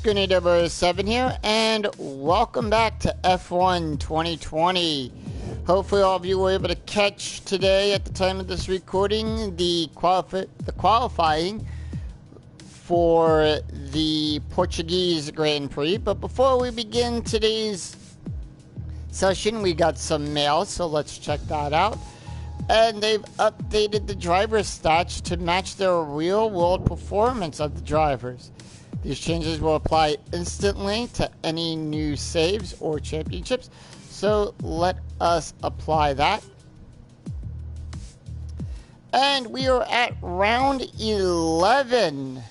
Drs 7 here, and welcome back to F1 2020. Hopefully all of you were able to catch today, at the time of this recording, the qualifying for the Portuguese Grand Prix. But before we begin today's session, we got some mail, so let's check that out. And they've updated the driver stats to match their real-world performance of the drivers. These changes will apply instantly to any new saves or championships. So let us apply that. And we are at round 11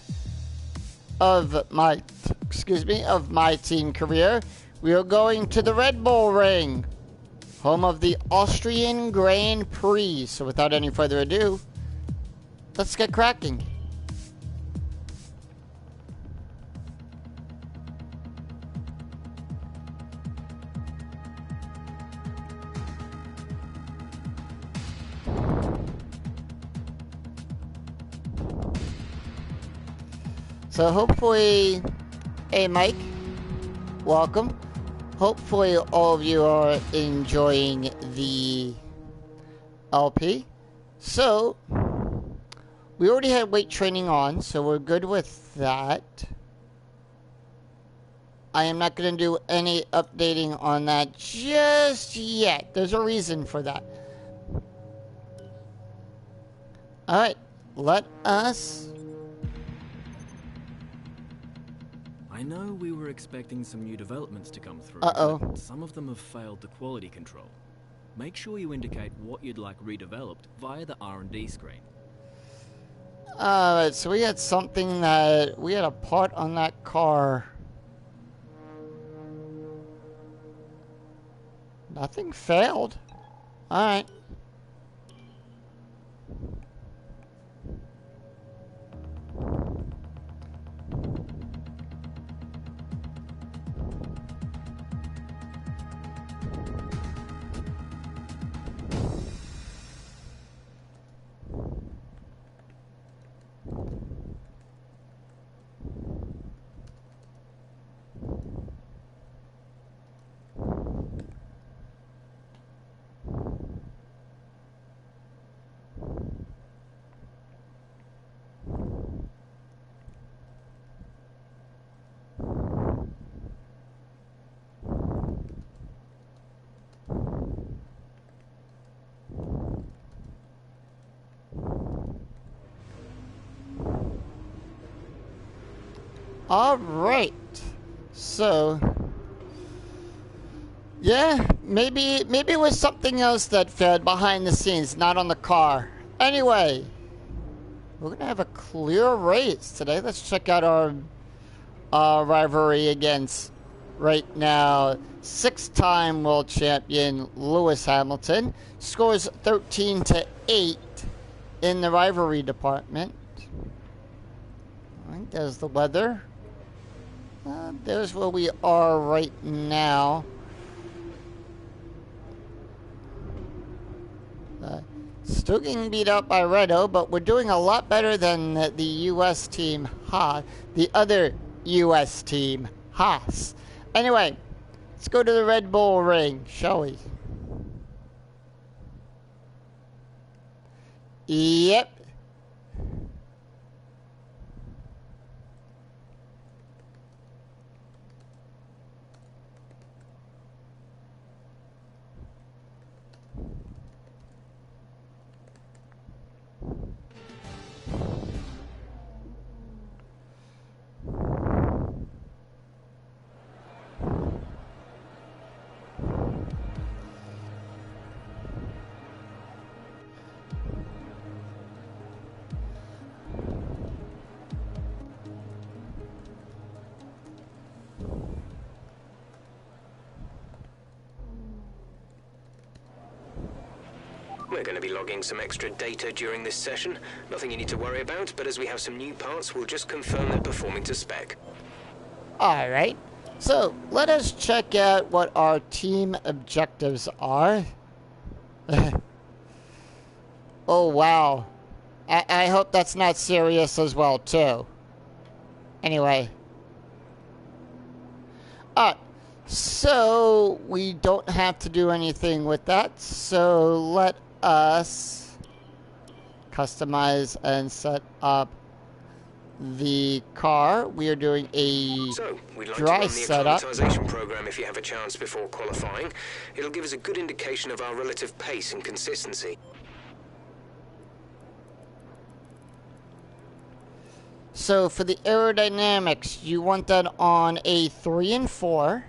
of my team career. We are going to the Red Bull Ring, home of the Austrian Grand Prix. So without any further ado, let's get cracking. So hopefully, hey Mike, welcome. Hopefully all of you are enjoying the LP. So, we already had weight training on, so we're good with that. I am not going to do any updating on that just yet. There's a reason for that. Alright, let us... I know we were expecting some new developments to come through, but some of them have failed the quality control. Make sure you indicate what you'd like redeveloped via the R&D screen. Alright, so we had something that... we had a part on that car. Nothing failed. Alright. Alright, so, yeah, maybe it was something else that failed behind the scenes, not on the car. Anyway, we're going to have a clear race today. Let's check out our rivalry against, right now, 6-time world champion Lewis Hamilton. Scores 13-8 in the rivalry department. Alright, there's the weather. There's where we are right now. Still getting beat up by Redo, but we're doing a lot better than the U.S. team, the other U.S. team, Haas. Anyway, let's go to the Red Bull Ring, shall we? Yep. We're going to be logging some extra data during this session. Nothing you need to worry about, but as we have some new parts, we'll just confirm they're performing to spec. Alright, so let us check out what our team objectives are. Oh, wow. I hope that's not serious as well, too. Anyway. Alright, so we don't have to do anything with that. So let us customize and set up the car. We are doing a we'd like dry to run the setup. acclimatization program if you have a chance before qualifying. It'll give us a good indication of our relative pace and consistency. So for the aerodynamics, you want that on a 3 and 4.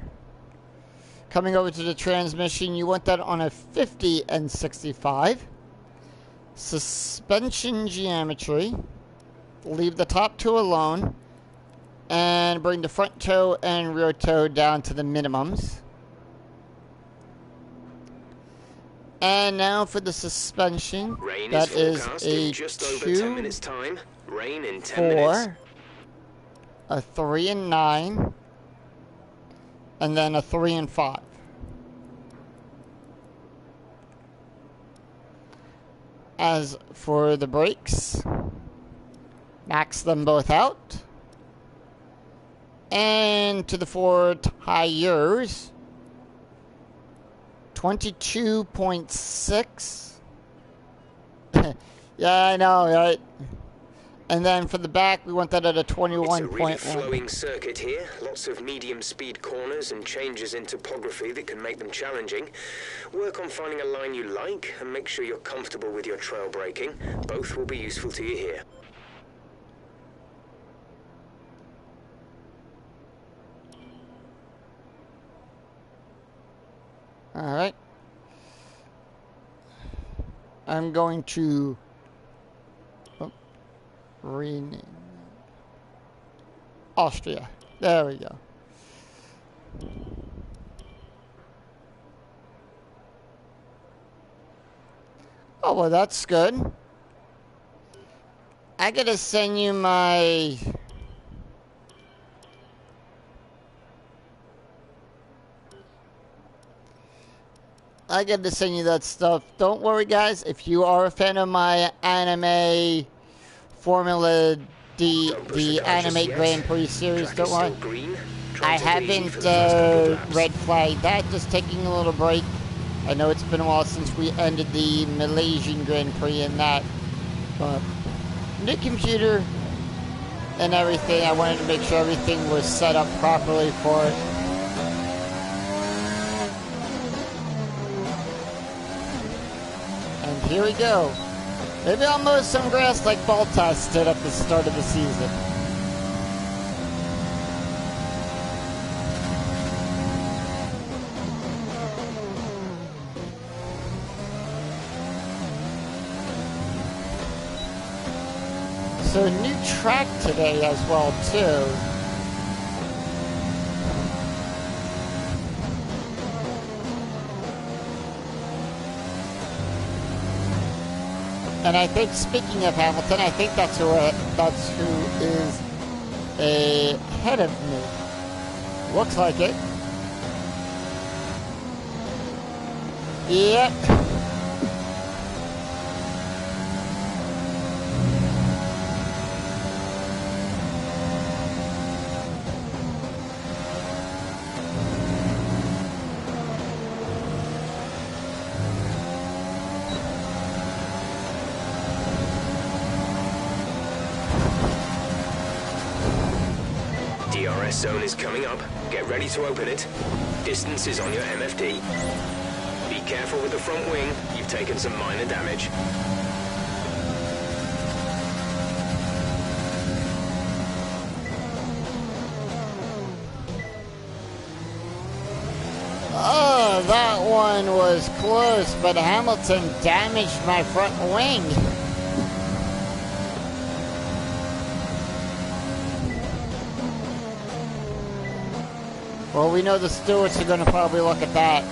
Coming over to the transmission, you want that on a 50 and 65. Suspension geometry, leave the top two alone, and bring the front toe and rear toe down to the minimums. And now for the suspension, Rain that is is a just 2, over 10 minutes time. Rain in 10 4, minutes. a 3 and 9, and then a 3 and 5. As for the brakes, max them both out. And to the 4 tires, 22.6. Yeah, I know, right? And then for the back, we want that at a 21.1. It's a really flowing circuit here. Lots of medium-speed corners and changes in topography that can make them challenging. Work on finding a line you like and make sure you're comfortable with your trail braking. Both will be useful to you here. Alright. I'm going to rename Austria. There we go. Oh, well, that's good. I gotta send you my... I got to send you that stuff. Don't worry, guys. If you are a fan of my anime Formula D, the anime Grand Prix series, don't worry. I haven't red flagged that. Just taking a little break. I know it's been a while since we ended the Malaysian Grand Prix and that. But new computer and everything. I wanted to make sure everything was set up properly for it. Here we go. Maybe I'll mow some grass like Baltas did at the start of the season. So new track today as well too. And I think, speaking of Hamilton, I think that's who is ahead of me. Looks like it. Yep. Drs Zone is coming up. Get ready to open it. Distance is on your MFD. Be careful with the front wing. You've taken some minor damage. Oh, that one was close, but Hamilton damaged my front wing. Well, we know the stewards are going to probably look at that.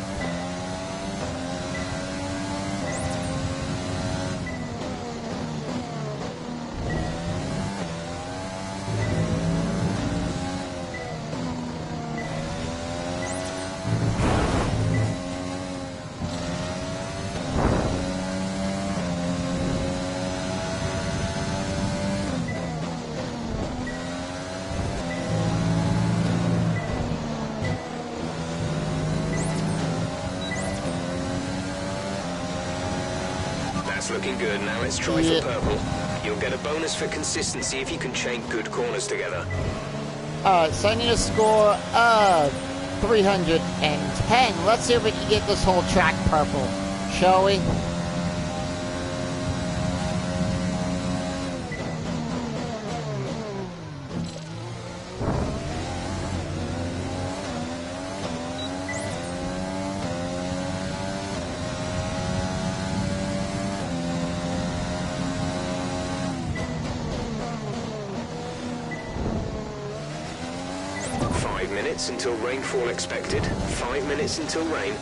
That's looking good. Now let's try for purple. You'll get a bonus for consistency if you can chain good corners together. Alright, so I need a score of 310. Let's see if we can get this whole track purple, shall we? Until rainfall expected. 5 minutes until rain.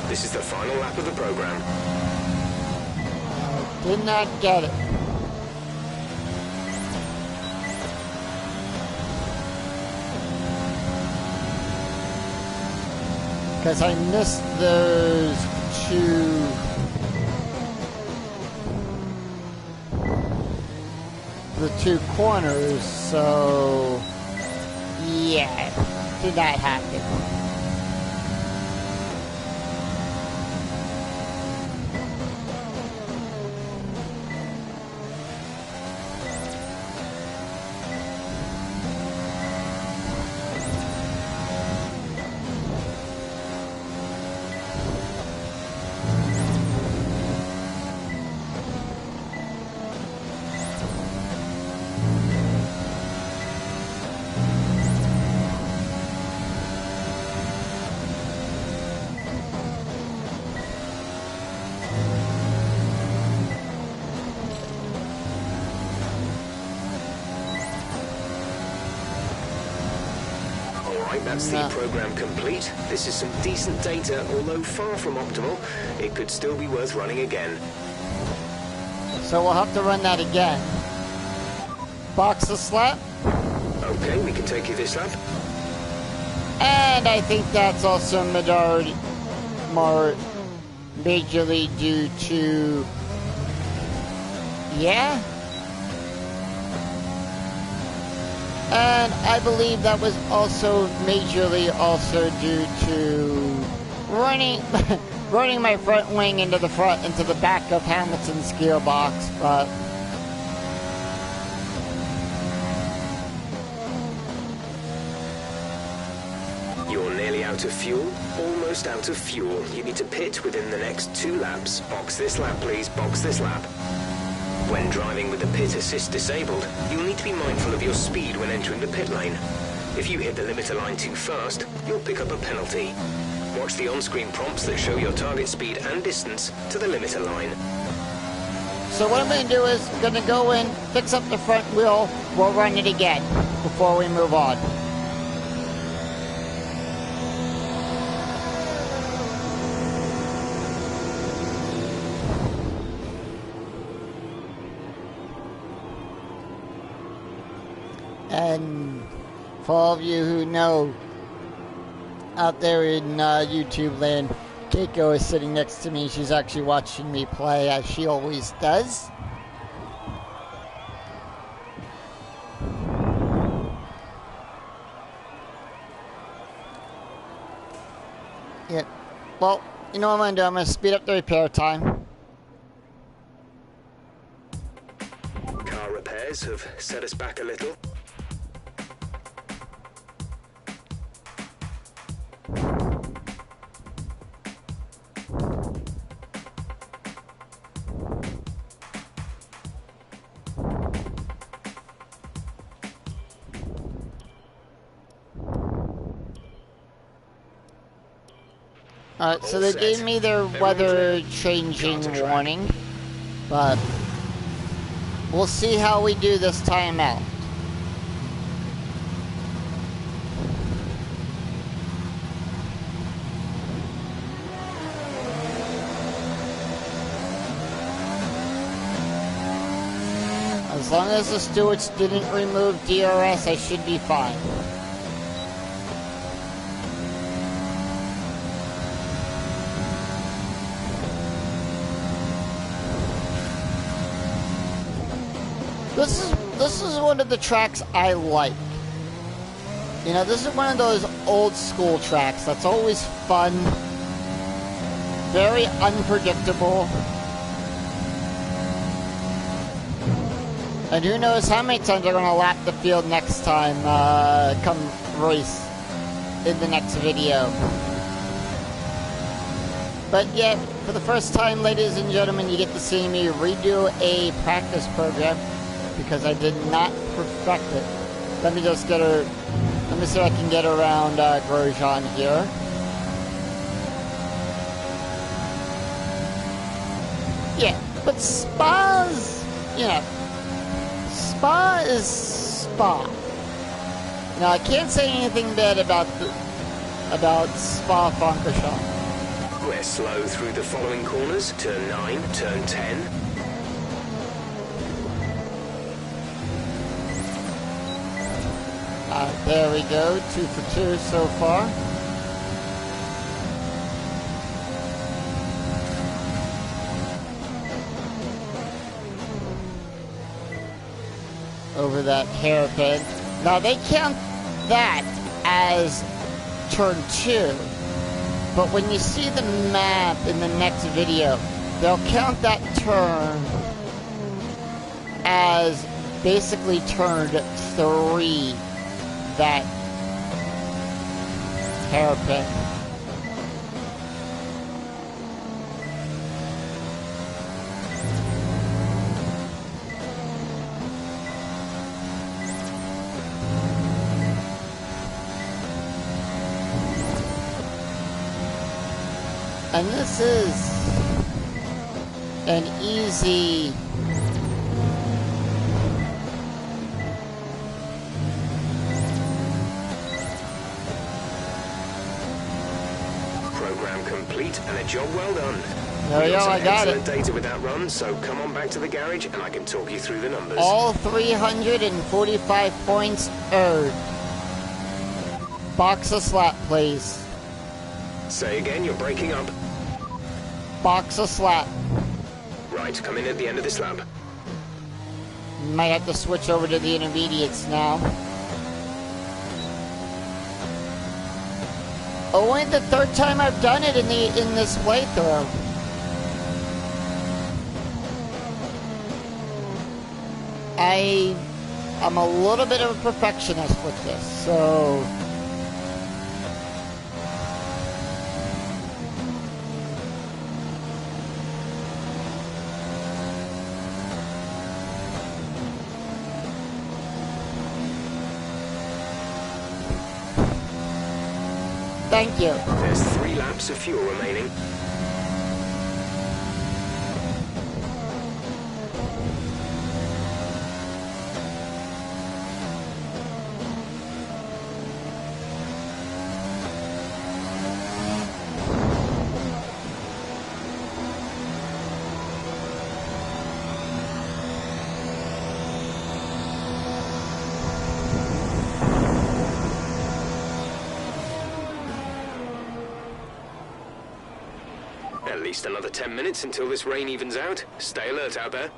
This is the final lap of the program. Did not get it. Because I missed those the two corners, so yeah, did not happen. That's the program complete. This is some decent data, although far from optimal. It could still be worth running again. So we'll have to run that again. Box the slap. Okay, we can take you this lap. And I think that's also more majorly due to... yeah? And I believe that was also majorly also due to running my front wing into the back of Hamilton's gearbox, but you're nearly out of fuel, almost out of fuel. You need to pit within the next 2 laps. Box this lap, please. Box this lap. When driving with the pit assist disabled, you'll need to be mindful of your speed when entering the pit lane. If you hit the limiter line too fast, you'll pick up a penalty. Watch the on-screen prompts that show your target speed and distance to the limiter line. So what I'm going to do is I'm going to go in, fix up the front wheel, we'll run it again before we move on. And for all of you who know, out there in YouTube land, Keiko is sitting next to me. She's actually watching me play, as she always does. Yep. Well, you know what I'm going to do? I'm going to speed up the repair time. Car repairs have set us back a little. Alright, so they gave me their weather changing warning, but we'll see how we do this time out. As long as the stewards didn't remove DRS, I should be fine. This is one of the tracks I like. You know, this is one of those old school tracks that's always fun, very unpredictable. And who knows how many times they're going to lap the field next time, come race in the next video. But yeah, for the first time, ladies and gentlemen, you get to see me redo a practice program because I did not perfect it. Let me just get her, let me see if I can get around Grosjean here. Yeah, but Spa's, you know, Spa is Spa. Now I can't say anything bad about Spa-Francorchamps. We're slow through the following corners. Turn 9, turn 10. There we go, 2 for 2 so far. Over that hairpin. Now they count that as turn 2, but when you see the map in the next video, they'll count that turn as basically turn 3, that hairpin. And this is an easy program complete and a job well done. There we go, I got it. Excellent data with that run, so come on back to the garage and I can talk you through the numbers. All 345 points earned. Box a slap, please. Say again, you're breaking up. Box a slap. Right, come in at the end of this lap. Might have to switch over to the intermediates now. Only the third time I've done it in this playthrough. I'm a little bit of a perfectionist with this, so thank you. There's 3 laps of fuel remaining. At least another 10 minutes until this rain evens out. Stay alert out there.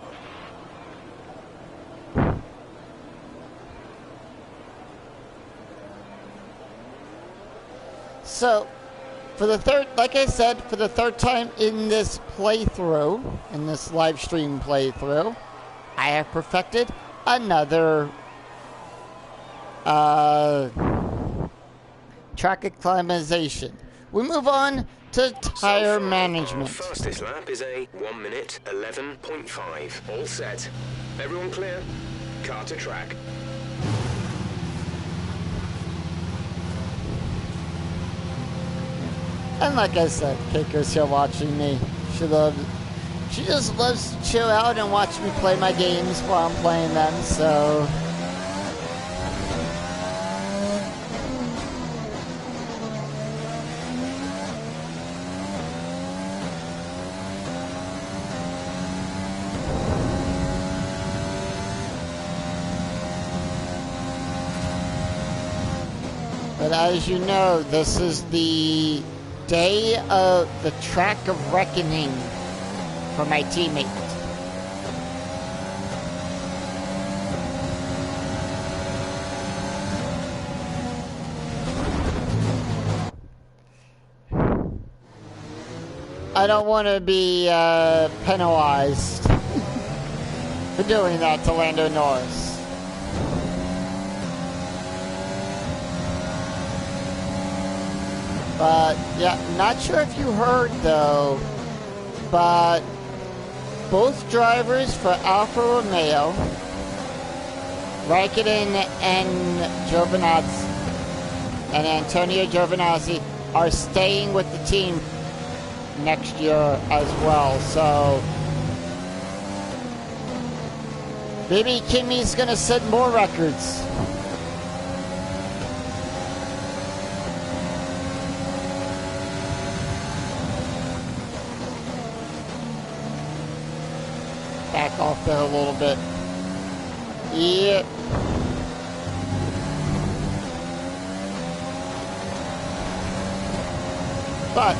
So, for the third, like I said, for the third time in this playthrough, in this live stream playthrough, I have perfected another track acclimatization. We move on to tire management. Our fastest lap is a 1 minute 11.5. All set. Everyone clear? Car to track. And like I said, Keiko's here watching me. She just loves to chill out and watch me play my games while I'm playing them, so But as you know, this is the day of the track of reckoning for my teammate. I don't want to be penalized for doing that to Lando Norris. But, yeah, not sure if you heard, though, but both drivers for Alfa Romeo, Raikkonen and Giovinazzi, and Antonio Giovinazzi, are staying with the team next year as well, so maybe Kimi's gonna set more records. Back off there a little bit. Yep. But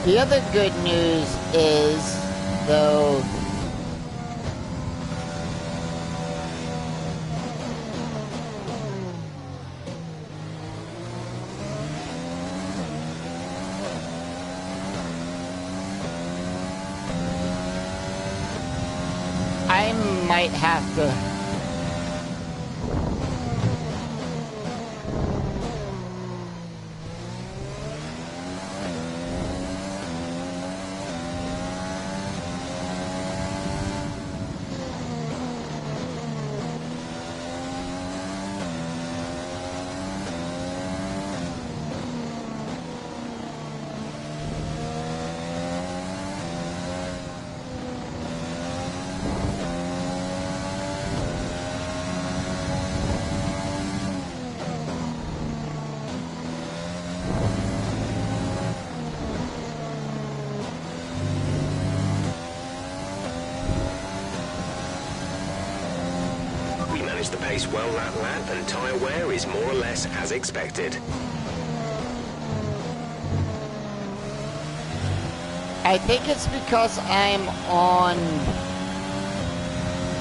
the other good news is, though, I might have to the pace well that lap, and tyre wear is more or less as expected. I think it's because I'm on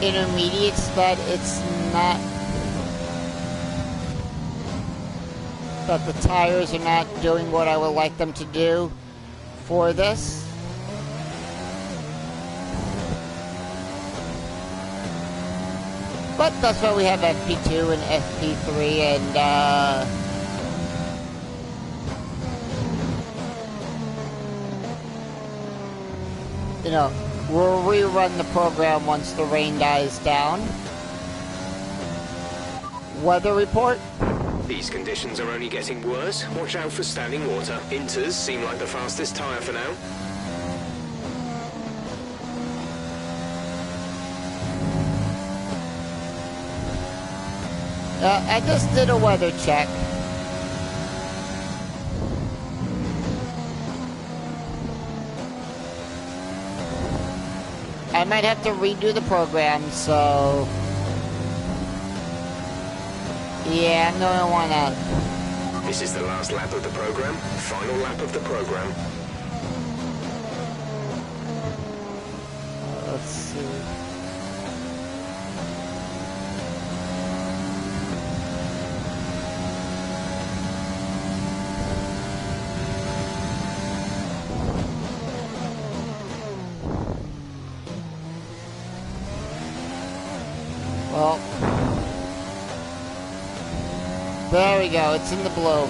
intermediates that it's not, that the tires are not doing what I would like them to do for this. But that's why we have FP2 and FP3, and you know, we'll rerun the program once the rain dies down. Weather report. These conditions are only getting worse. Watch out for standing water. Inters seem like the fastest tyre for now. I just did a weather check. I might have to redo the program, so yeah, I'm gonna wanna. This is the last lap of the program. Final lap of the program. Let's see. Well, there we go, it's in the blue.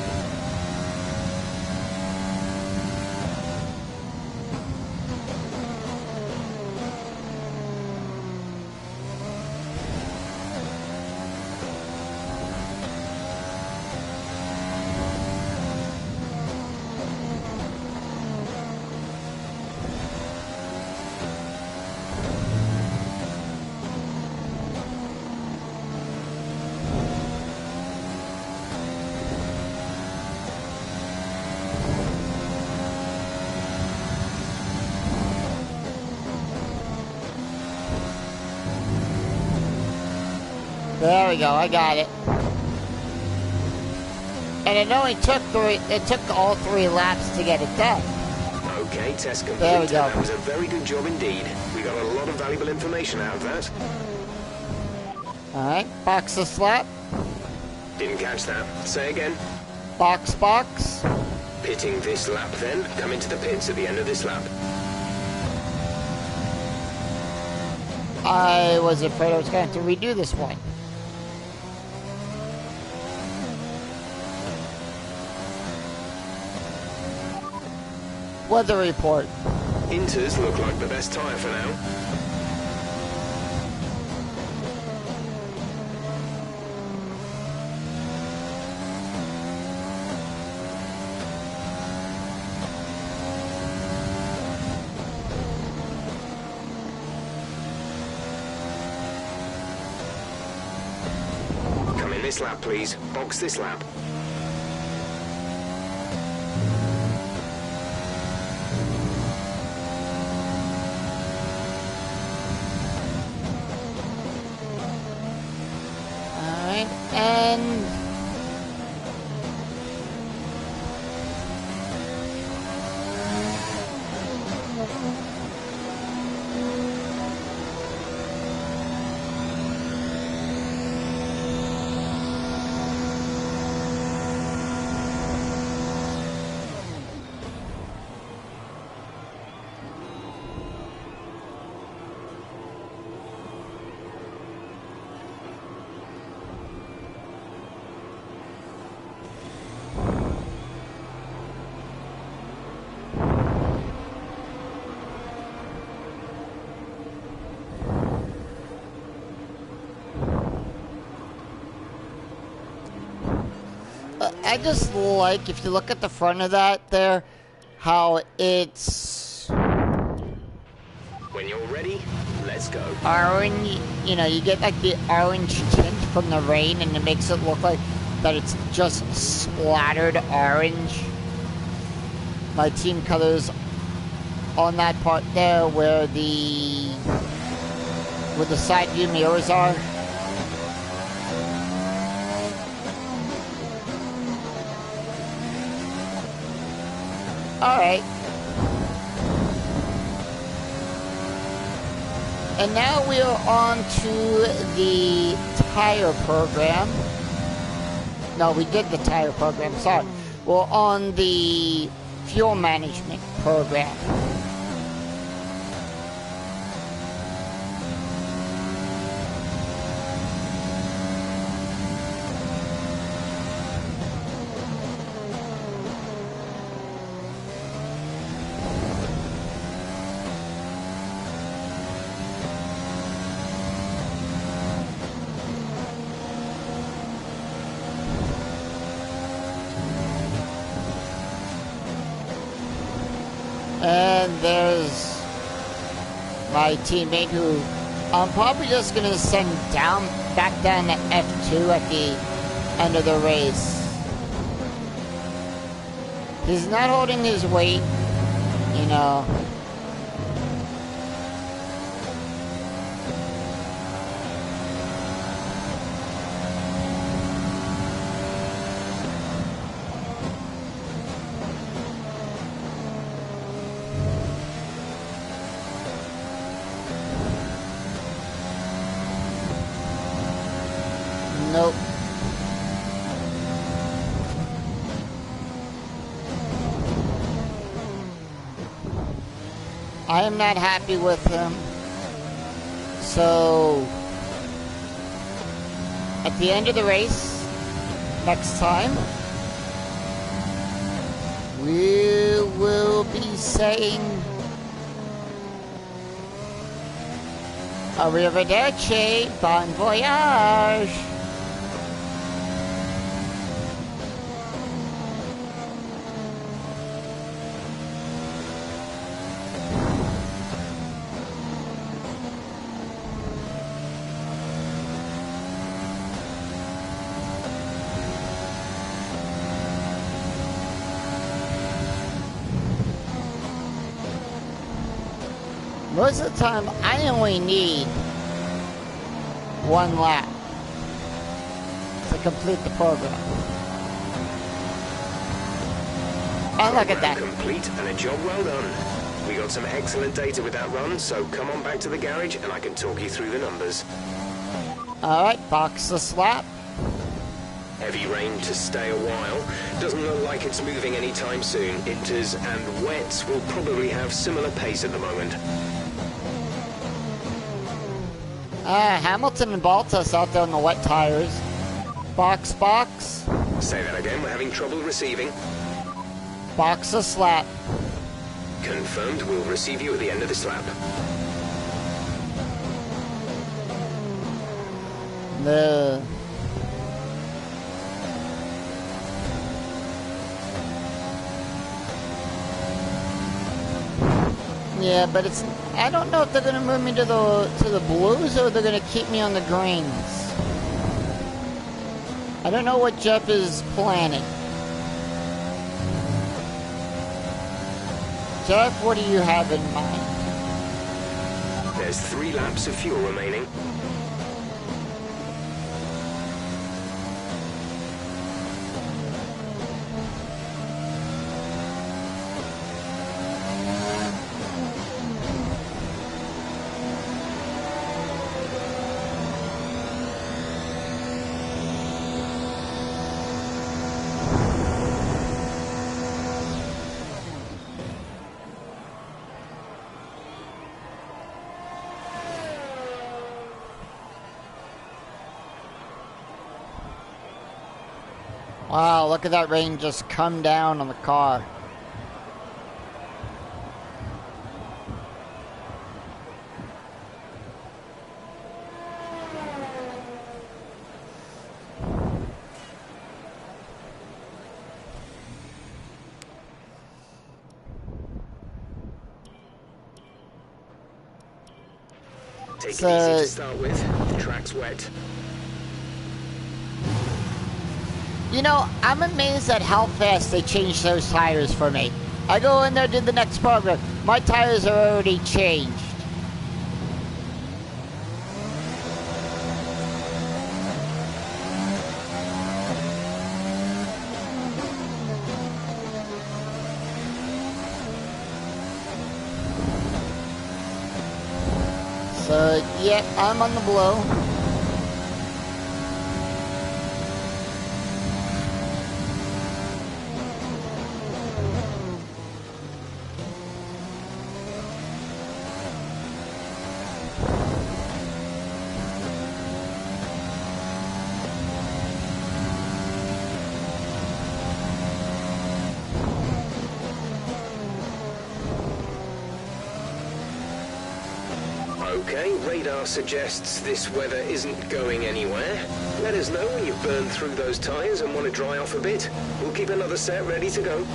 There we go, I got it. And it only took all 3 laps to get it done. Okay, test complete. There we go. That was a very good job indeed. We got a lot of valuable information out of that. Alright, box the slap. Didn't catch that. Say again. Box. Pitting this lap then. Come into the pits at the end of this lap. I was afraid I was going to have to redo this one. Weather report. Inters look like the best tyre for now. Come in this lap, please. Box this lap. And I just like, if you look at the front of that there, how it's... When you're ready, let's go. Orange, you know, you get like the orange tint from the rain and it makes it look like that it's just splattered orange. My team colors on that part there where the side view mirrors are. Alright. And now we are on to the tire program. No, we did the tire program, sorry. We're on the fuel management program. And there's my teammate who I'm probably just going to send back down to F2 at the end of the race. He's not holding his weight, you know. Nope. I am not happy with him. So, at the end of the race, next time, we will be saying Arrivederci, bon voyage. Most of the time, I only need one lap. complete the program. And look at that. Complete and a job well done. We got some excellent data with that run, so come on back to the garage and I can talk you through the numbers. Alright, box the slap. Heavy rain to stay a while. Doesn't look like it's moving anytime soon. Inters and wets will probably have similar pace at the moment. Hamilton and Baltus out there on the wet tires. Box. Say that again, we're having trouble receiving. Box a slap. Confirmed, we'll receive you at the end of this lap. No. Yeah, but it's... I don't know if they're going to move me to the blues or they're going to keep me on the greens. I don't know what Jeff is planning. Jeff, what do you have in mind? There's 3 laps of fuel remaining. Wow, look at that rain just come down on the car. Take it easy to start with. The track's wet. You know, I'm amazed at how fast they changed those tires for me. I go in there, do the next program. My tires are already changed. So, yeah, I'm on the blow. Okay, radar suggests this weather isn't going anywhere. Let us know when you've burned through those tires and want to dry off a bit. We'll keep another set ready to go.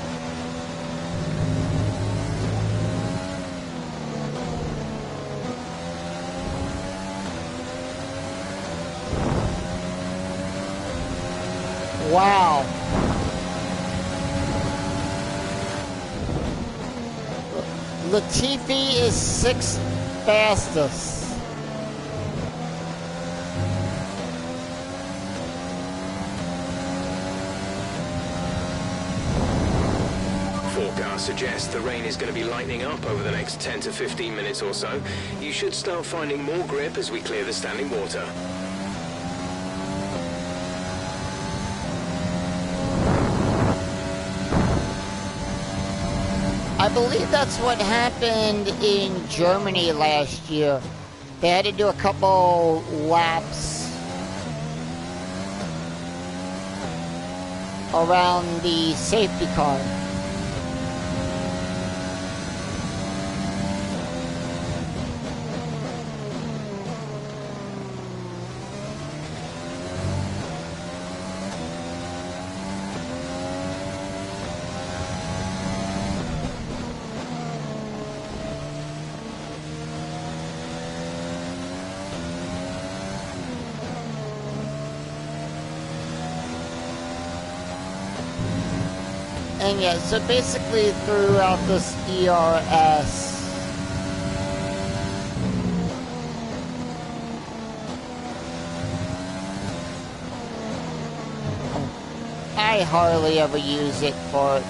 Wow. Latifi is 6th fastest. Forecast suggests the rain is going to be lightening up over the next 10 to 15 minutes or so. You should start finding more grip as we clear the standing water. I believe that's what happened in Germany last year. They had to do a couple laps around the safety car. And yeah, so basically throughout this ERS, I hardly ever use it for...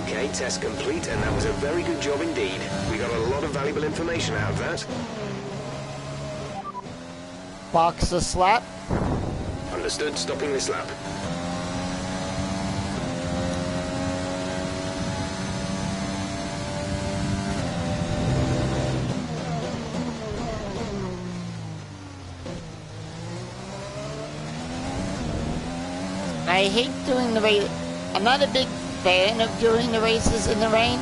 Okay, test complete, and that was a very good job indeed. We got a lot of valuable information out of that. Box the slap. Understood, stopping this lap. I hate doing the race. I'm not a big fan of doing the races in the rain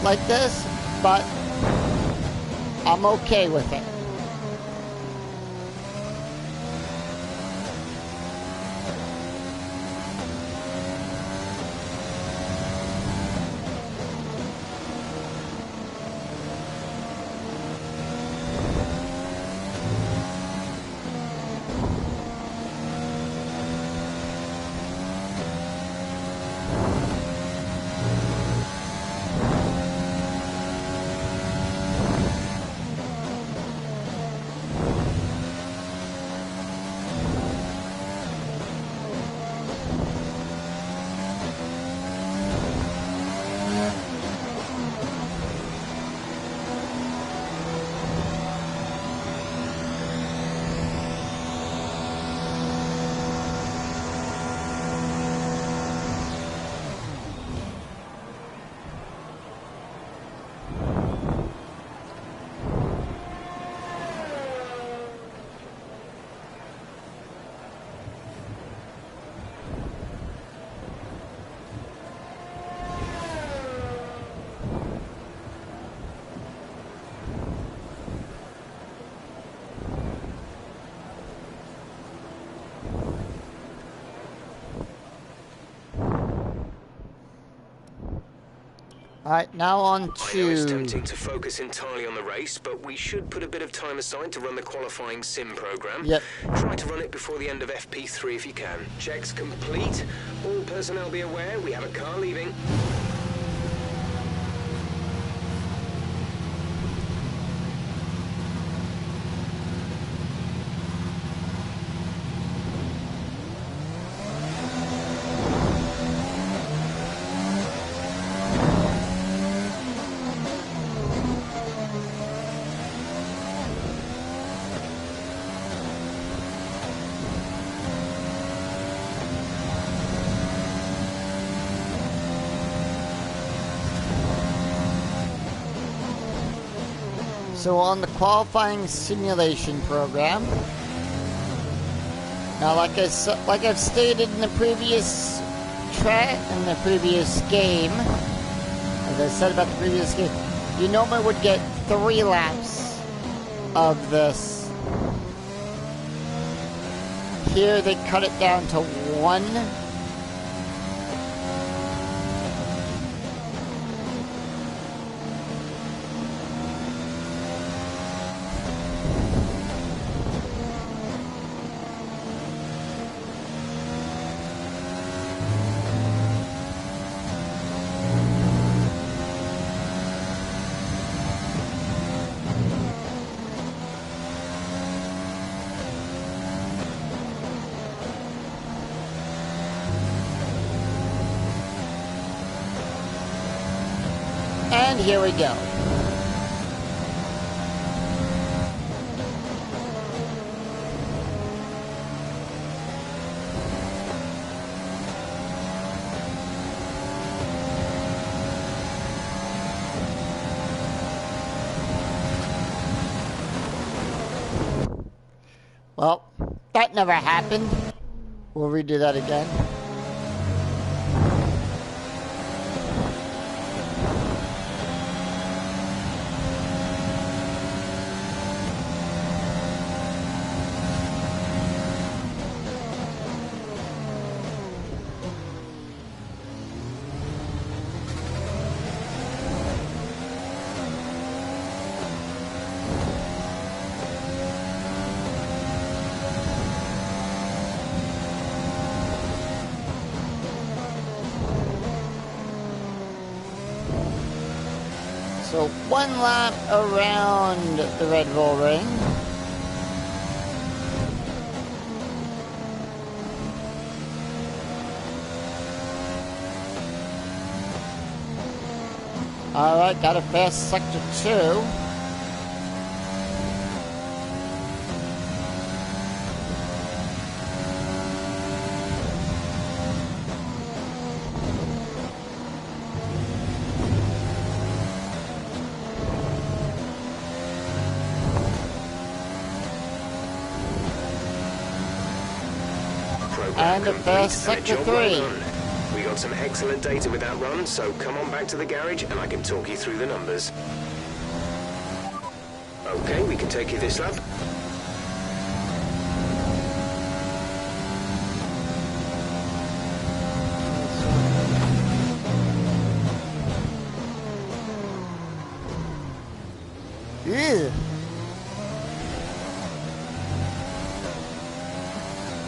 like this, but I'm okay with it. Alright, now on to... I know it's tempting to focus entirely on the race, but we should put a bit of time aside to run the qualifying sim program. Yep. Try to run it before the end of FP3 if you can. Checks complete. All personnel be aware, we have a car leaving. So on the qualifying simulation program, now like I've stated in the previous game, as I said about the previous game, you normally would get 3 laps of this. Here they cut it down to 1. And here we go. Well, that never happened. We'll redo that again. So 1 lap around the Red Bull Ring. Alright, got a fast sector 2. And a fast sector 3. We got some excellent data with that run, so come on back to the garage and I can talk you through the numbers. Okay, we can take you this lap. Ew.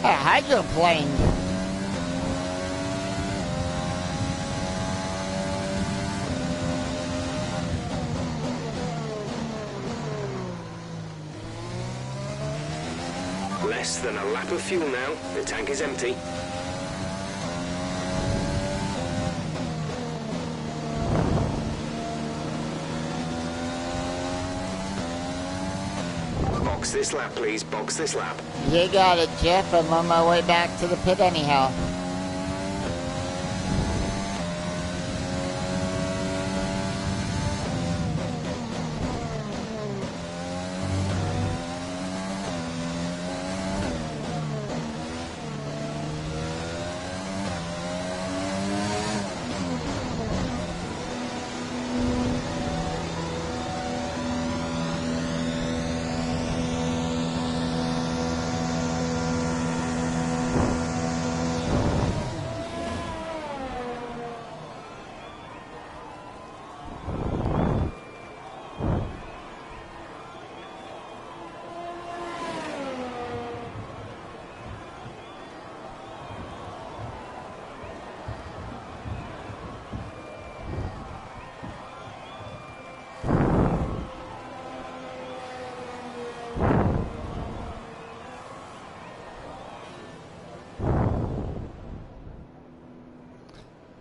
A hydroplane. Less than a lap of fuel now. The tank is empty. Box this lap, please. Box this lap. You got it, Jeff. I'm on my way back to the pit anyhow.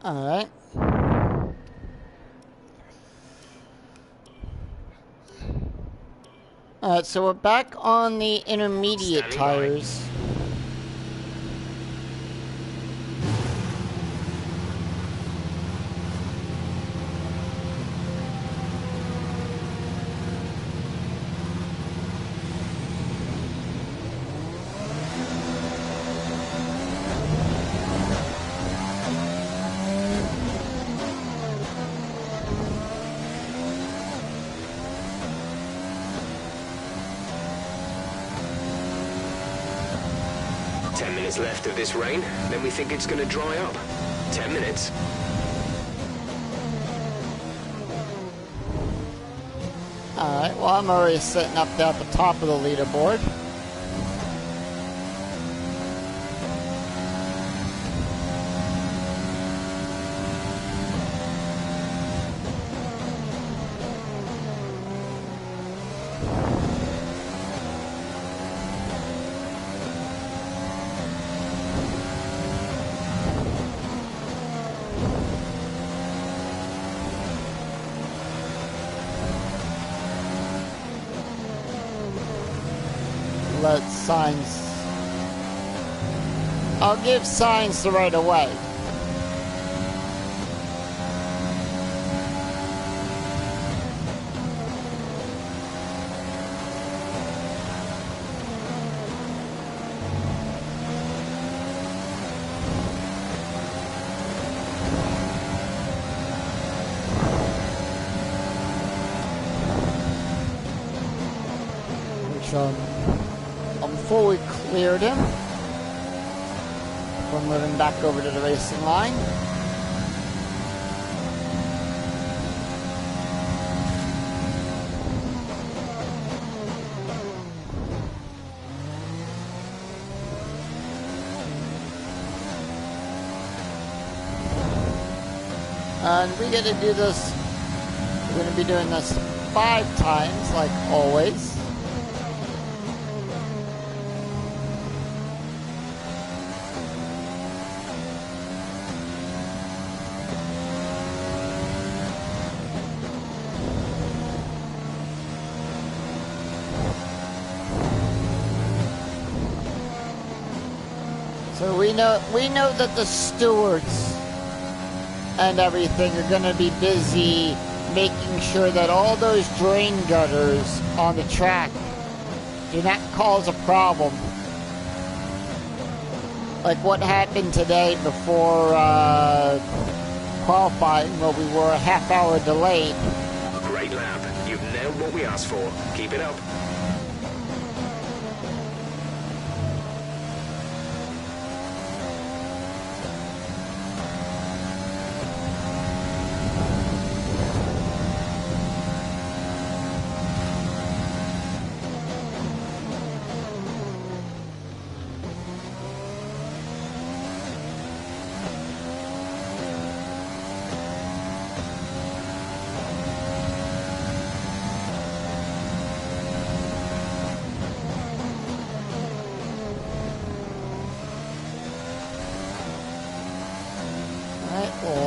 Alright. Alright, so we're back on the intermediate tires. Left of this rain, then we think it's going to dry up. 10 minutes. Alright, well I'm already sitting up there at the top of the leaderboard. Let signs. I'll give signs the right of way. Which fully cleared him. We're moving back over to the racing line. And we get to do this. We're going to be doing this 5 times, like always. So we know that the stewards and everything are going to be busy making sure that all those drain gutters on the track do not cause a problem. Like what happened today before qualifying, where we were a half-hour delayed. Great lap. You've nailed what we asked for. Keep it up.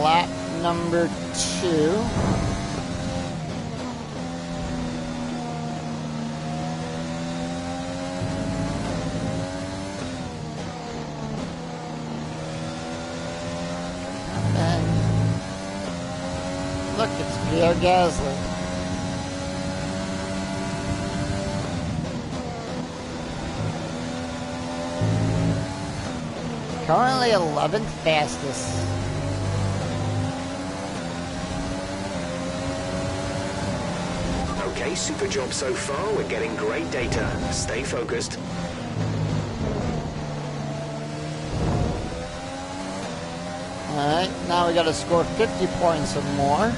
Lap number 2. And look, it's Pierre Gasly. Currently 11th fastest. Okay, super job so far. We're getting great data. Stay focused. Alright, now we gotta score 50 points or more.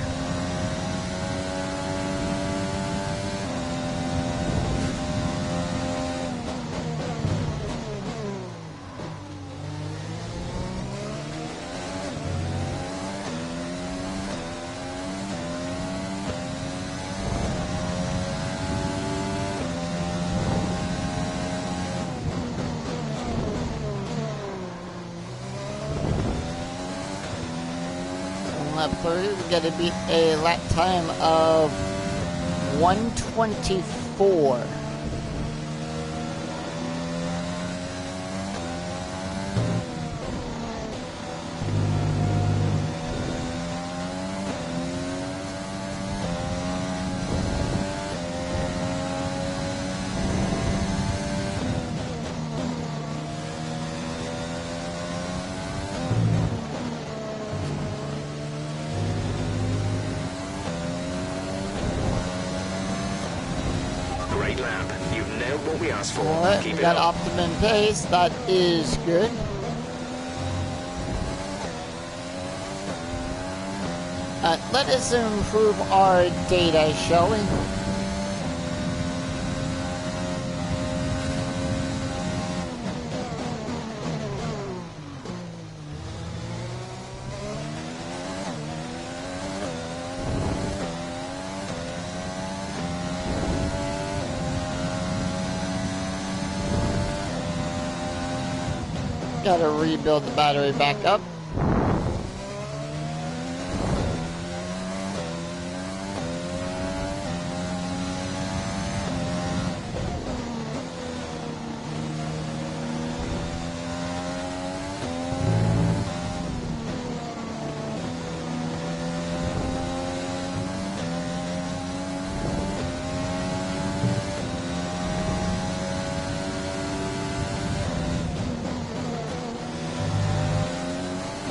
Lap 3, we gotta beat a lap time of 1:24. Great lap. You've nailed what we asked for. Alright, Keep we it got up. optimum pace, that is good. Let us improve our data, shall we? Gotta rebuild the battery back up.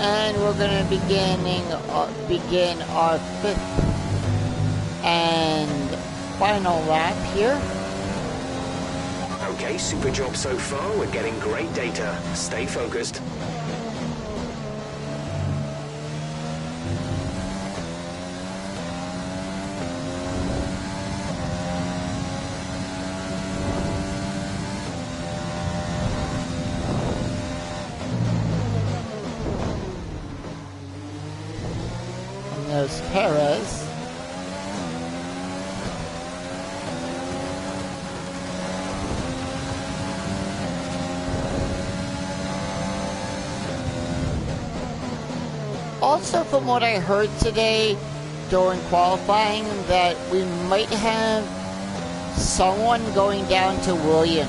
And we're going to begin our 5th and final lap here. Okay, super job so far. We're getting great data. Stay focused. There's Perez. Also, from what I heard today during qualifying, that we might have someone going down to Williams.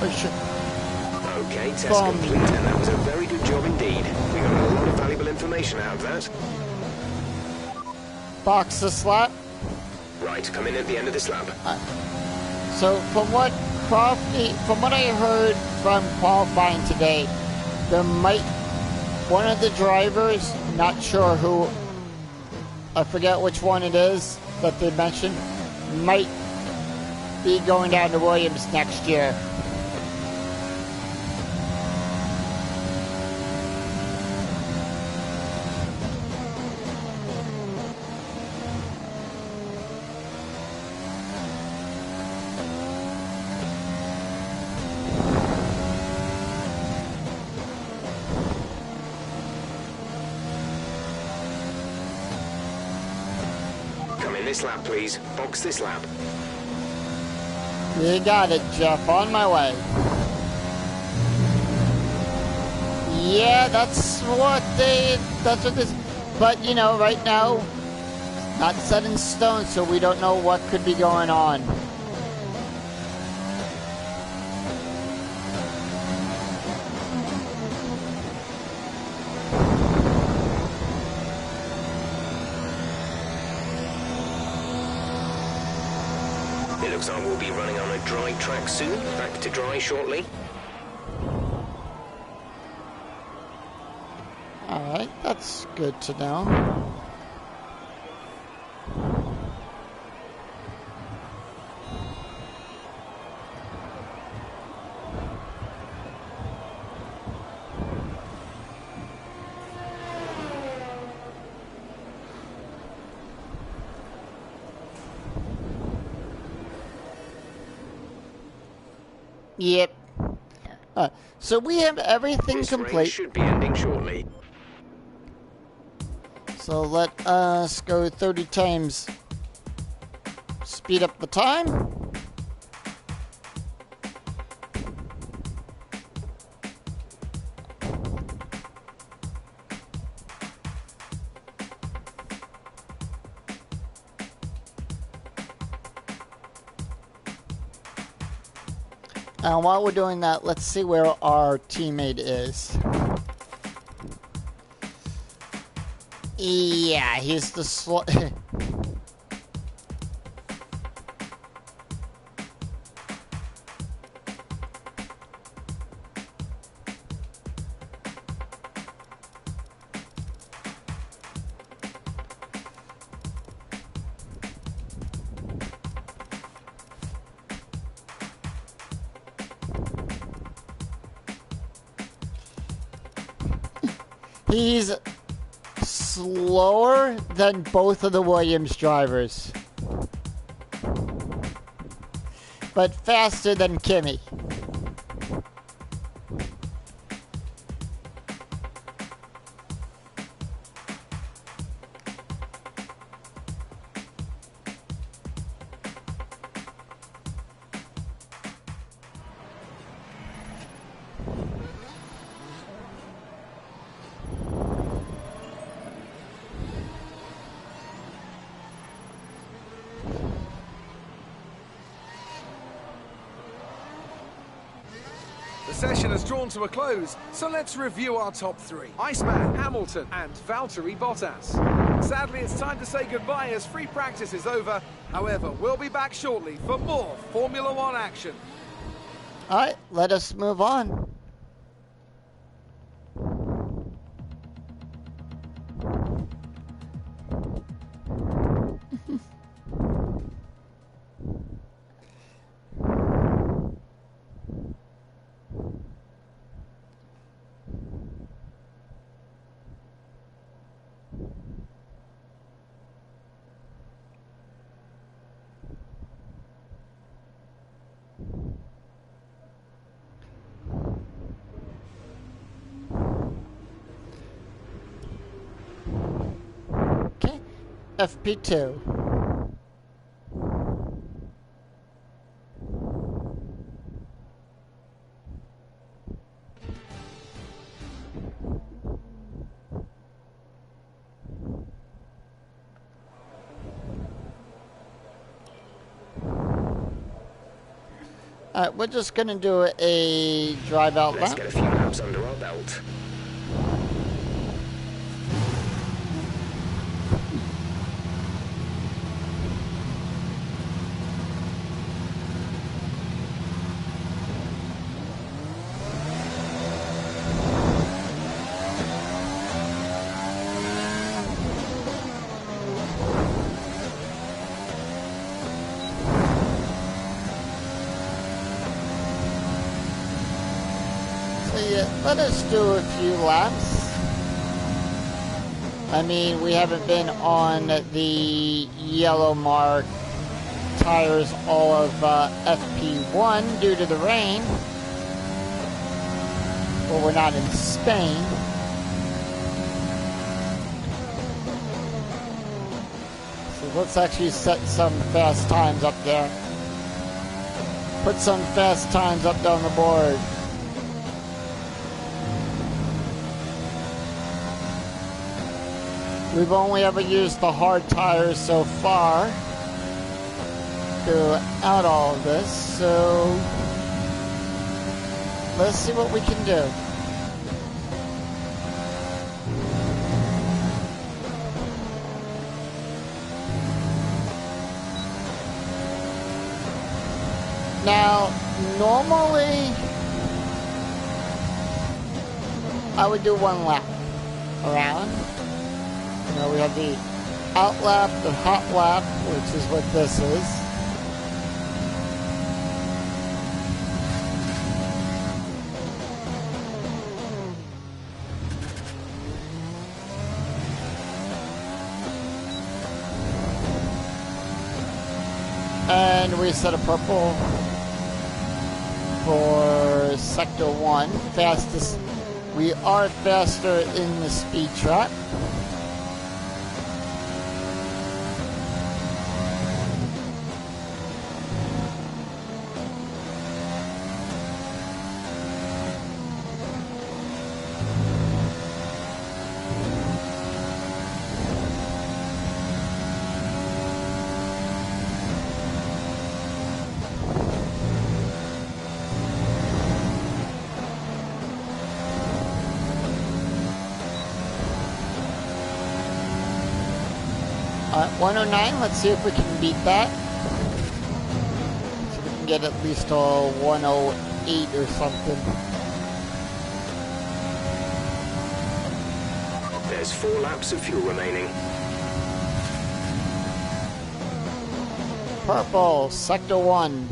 Or should... Okay, test complete, and that was a very good job indeed. We got a lot of valuable information out of that. Box the slab. Right, come in at the end of this lab. So from what I heard from qualifying today, there might one of the drivers, not sure who, I forget which one it is that they mentioned, might be going down to Williams next year. This lab, please. Box this lab. You got it, Jeff. On my way. Yeah, that's what this... But, you know, right now, not set in stone, so we don't know what could be going on. Looks like we'll be running on a dry track soon. Back to dry shortly. Alright, that's good to know. Yep. So we have everything this complete. Race should be ending shortly. So let us go 30 times. Speed up the time. And while we're doing that, let's see where our teammate is. Yeah, he's the slow... He's slower than both of the Williams drivers, but faster than Kimmy. The session has drawn to a close, so let's review our top three. Iceman, Hamilton, and Valtteri Bottas. Sadly, it's time to say goodbye as free practice is over. However, we'll be back shortly for more Formula One action. All right, let us move on. FP2. Alright, we're just gonna do a drive out Let's lap. get a few laps under our belt. Let us do a few laps. I mean, we haven't been on the yellow mark tires all of FP1 due to the rain. Well, we're not in Spain. So let's actually set some fast times up there. Put some fast times up on the board. We've only ever used the hard tires so far throughout all of this, so let's see what we can do. Now, normally I would do one lap around. You know, we have the out lap, the hot lap, which is what this is. And we set a purple for Sector 1. Fastest. We are faster in the speed trap. Alright, 109, let's see if we can beat that. See if we can get at least a 108 or something. There's 4 laps of fuel remaining. Purple, Sector 1.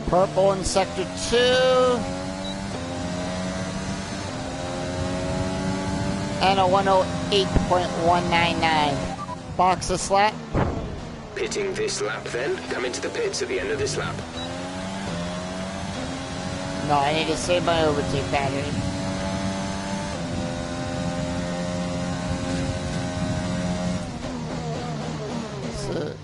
Purple in Sector 2. And a 108.199. Box a slap. Pitting this lap then. Come into the pits at the end of this lap. No, I need to save my overtake battery. So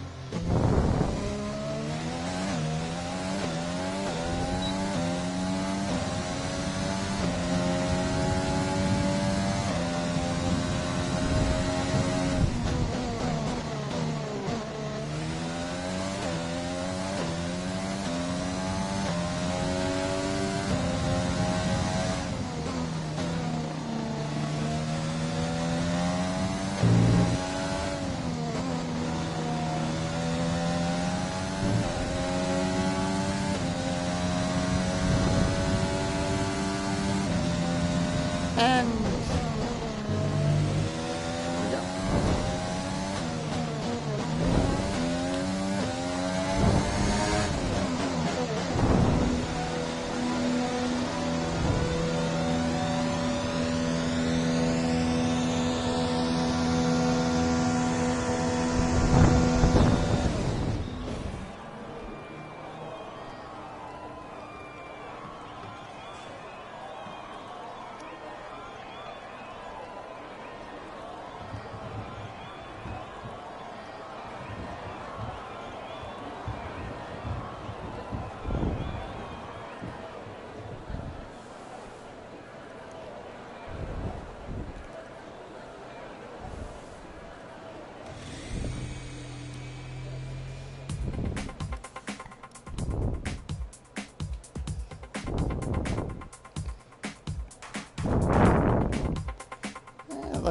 and there we go.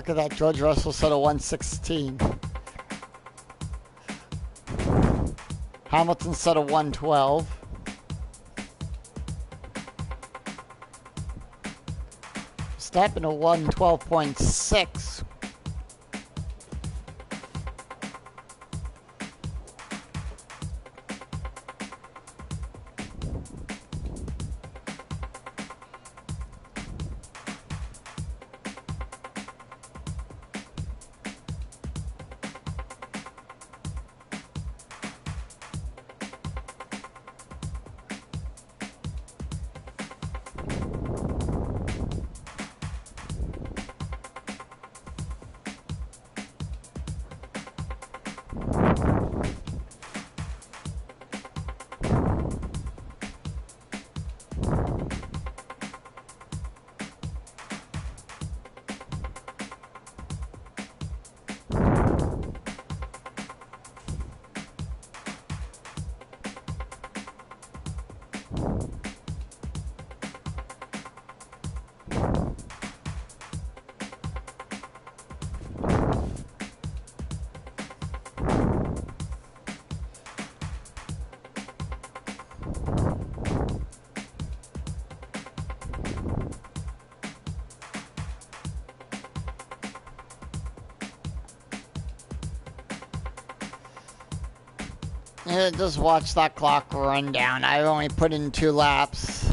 Look at that. George Russell said a 116. Hamilton said a 112. Verstappen a 112.6. Yeah, just watch that clock run down. I only put in 2 laps.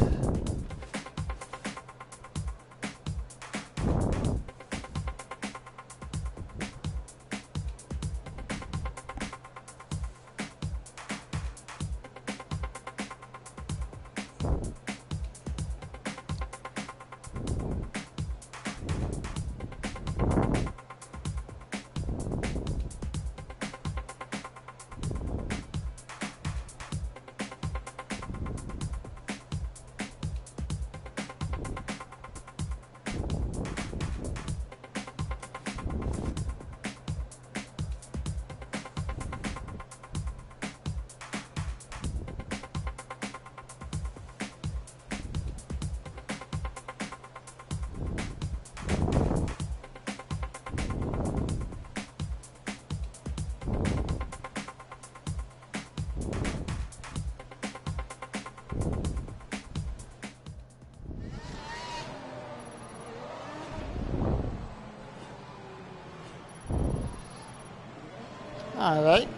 All right.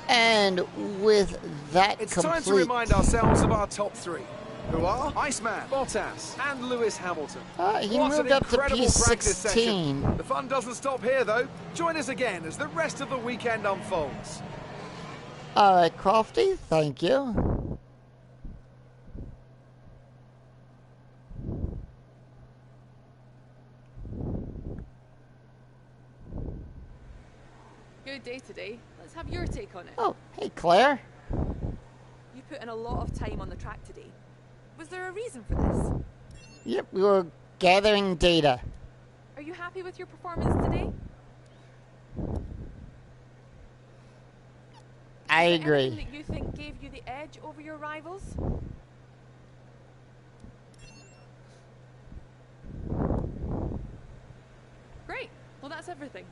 And with that it's complete... time to remind ourselves of our top 3, who are Iceman, Bottas, and Lewis Hamilton. he What moved an up to incredible practice session. P16. The fun doesn't stop here, though. Join us again as the rest of the weekend unfolds. All right, Crofty, thank you. Good day today. Let's have your take on it. Oh, hey, Claire. You put in a lot of time on the track today. Was there a reason for this? Yep, we were gathering data. Are you happy with your performance today? I Is there agree. anything that you think gave you the edge over your rivals? Great. Well, that's everything.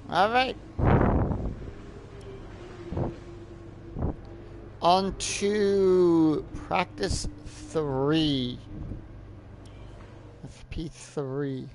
All right. On to practice 3. FP3.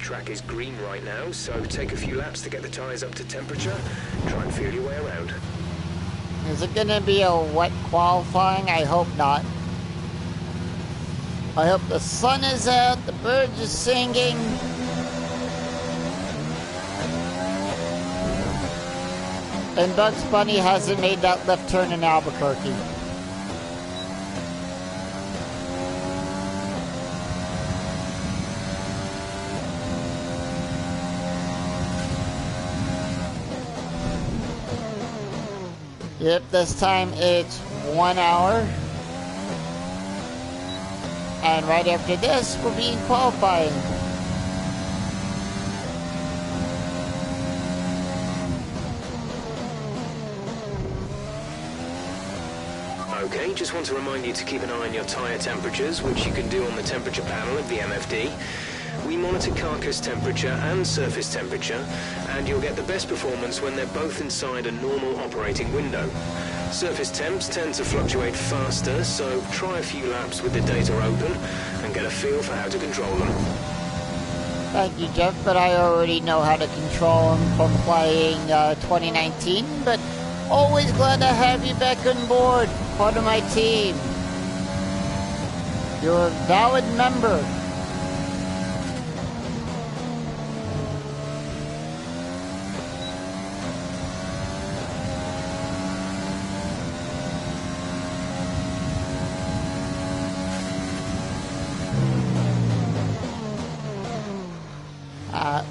track is green right now, so take a few laps to get the tyres up to temperature. Try and feel your way around. Is it going to be a wet qualifying? I hope not. I hope the sun is out, the birds are singing. And Bugs Bunny hasn't made that left turn in Albuquerque. Yep, this time it's 1 hour. And right after this, we'll be in qualifying. Okay, just want to remind you to keep an eye on your tyre temperatures, which you can do on the temperature panel of the MFD. We monitor carcass temperature and surface temperature, and you'll get the best performance when they're both inside a normal operating window. Surface temps tend to fluctuate faster, so try a few laps with the data open and get a feel for how to control them. Thank you, Jeff, but I already know how to control them from playing 2019, but always glad to have you back on board, part of my team. You're a valid member.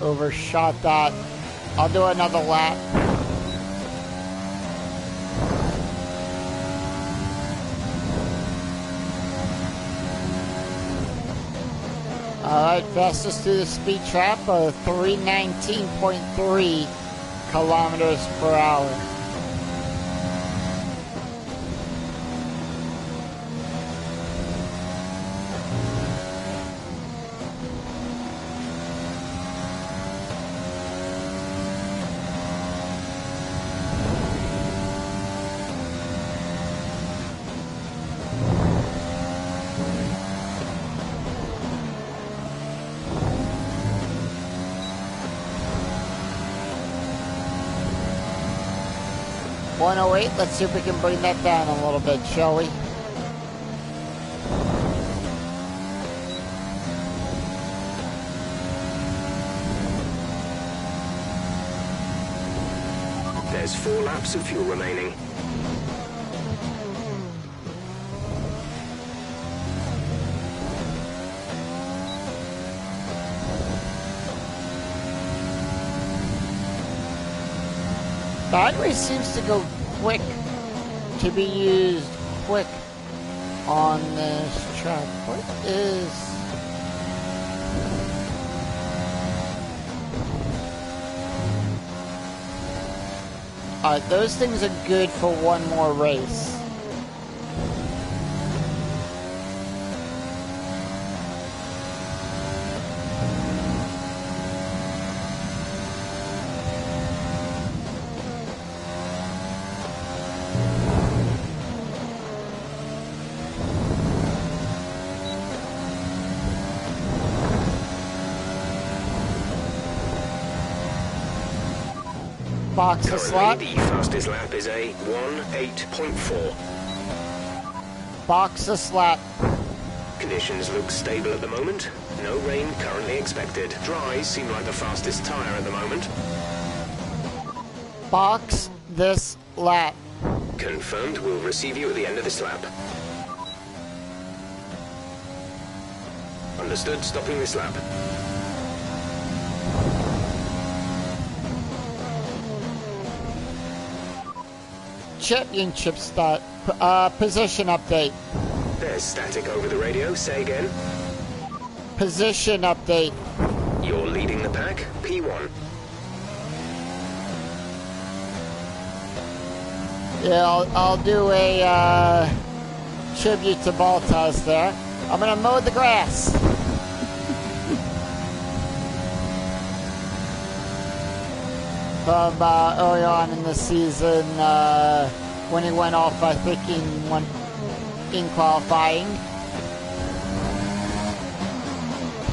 Overshot that. I'll do another lap. Alright, fastest through the speed trap of 319.3 kilometers per hour. Let's see if we can bring that down a little bit, shall we? There's 4 laps of fuel remaining. Battery seems to go quick, to be used quick on this track. What is... Alright, those things are good for one more race. Box the slot. The fastest lap is a 1:08.4. Box the slap. Conditions look stable at the moment. No rain currently expected. Dries seem like the fastest tyre at the moment. Box this lap. Confirmed. We'll receive you at the end of this lap. Understood. Stopping this lap. Championship start. Position update. There's static over the radio. Say again. Position update. You're leading the pack. P1. Yeah, I'll do a tribute to Baltas there. I'm gonna mow the grass. From early on in the season, when he went off, I think in qualifying.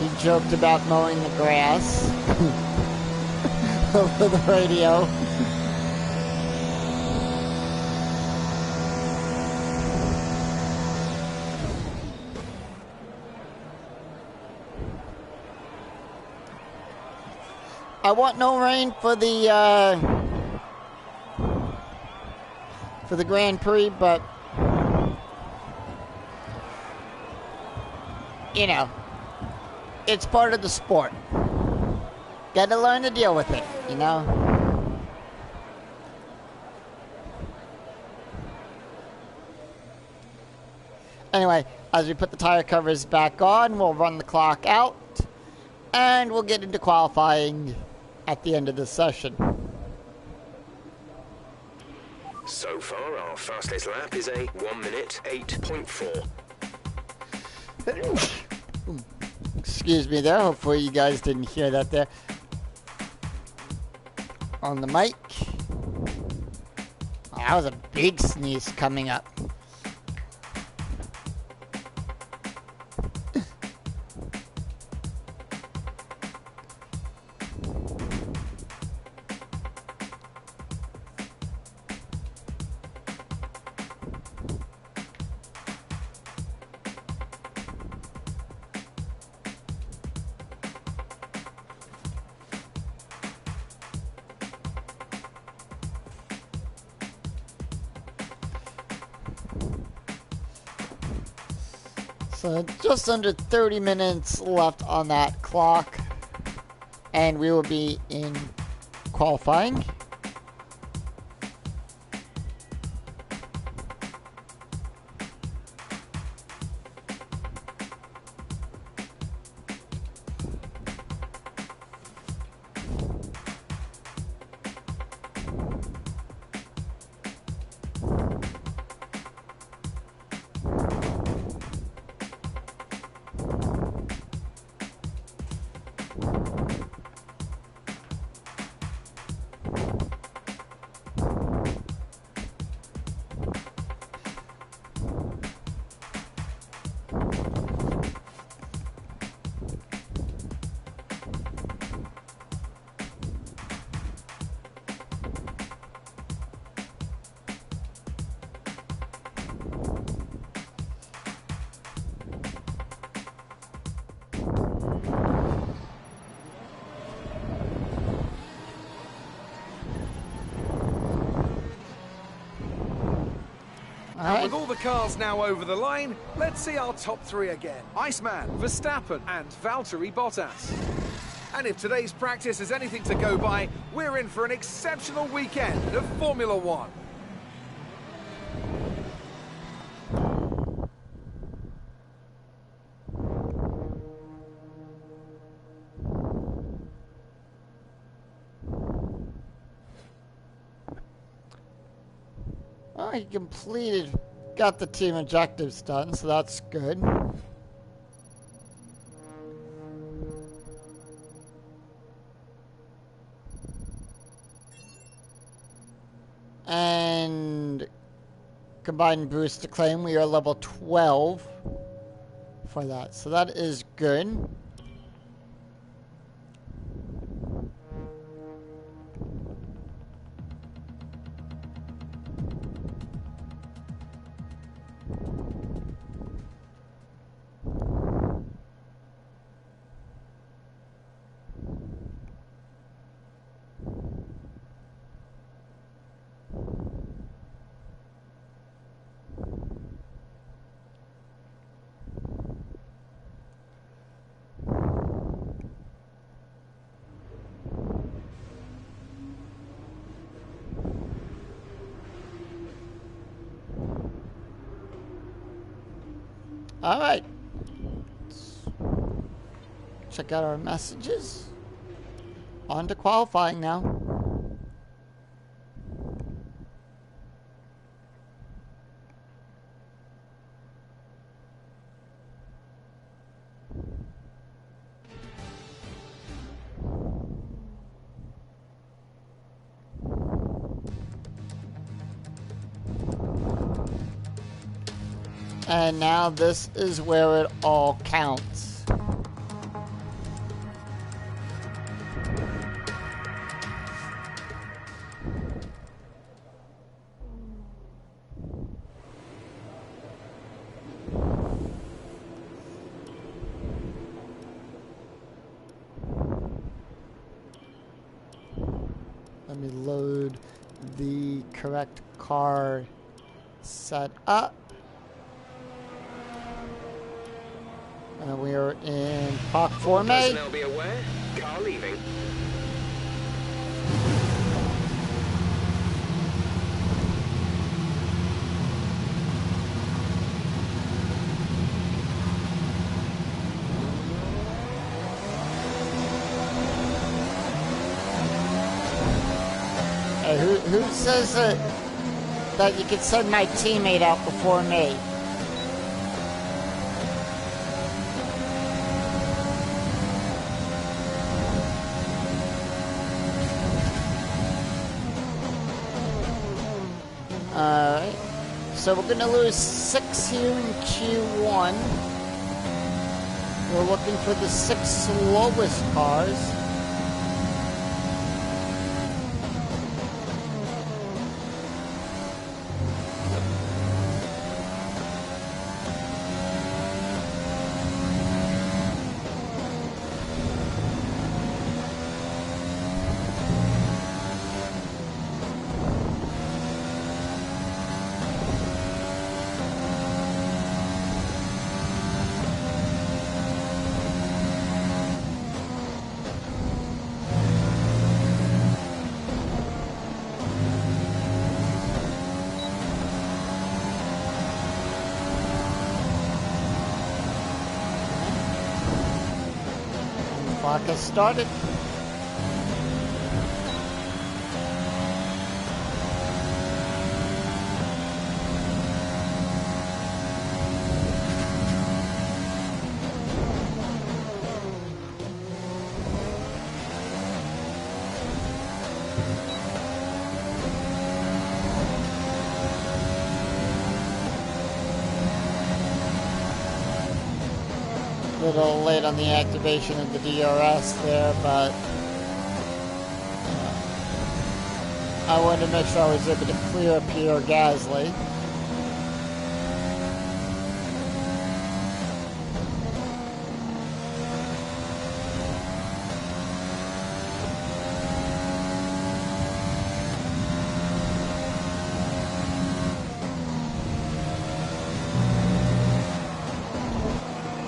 He joked about mowing the grass over the radio. I want no rain for the Grand Prix, but you know, it's part of the sport. Gotta learn to deal with it, you know? Anyway, as we put the tire covers back on, we'll run the clock out, and we'll get into qualifying at the end of this session. So far, our fastest lap is a 1 minute 8.4. Excuse me there. Hopefully you guys didn't hear that there. On the mic. Oh, that was a big sneeze coming up. So just under 30 minutes left on that clock, and we will be in qualifying. And with all the cars now over the line, let's see our top three again. Iceman, Verstappen and Valtteri Bottas. And if today's practice is anything to go by, we're in for an exceptional weekend of Formula One. Well, he got the team objectives done, so that's good. And combined boost to claim, we are level 12 for that, so that is good. All right. Check out our messages. On to qualifying now. And now this is where it all counts. Let me load the correct car set up. We are in park format. Personnel be aware. Car leaving. Hey, who says that you could send my teammate out before me? Alright, so we're gonna lose 6 here in Q1. We're looking for the 6 slowest cars. Clock has started. A little late on the activation of the DRS there, but I wanted to make sure I was able to clear Pierre Gasly.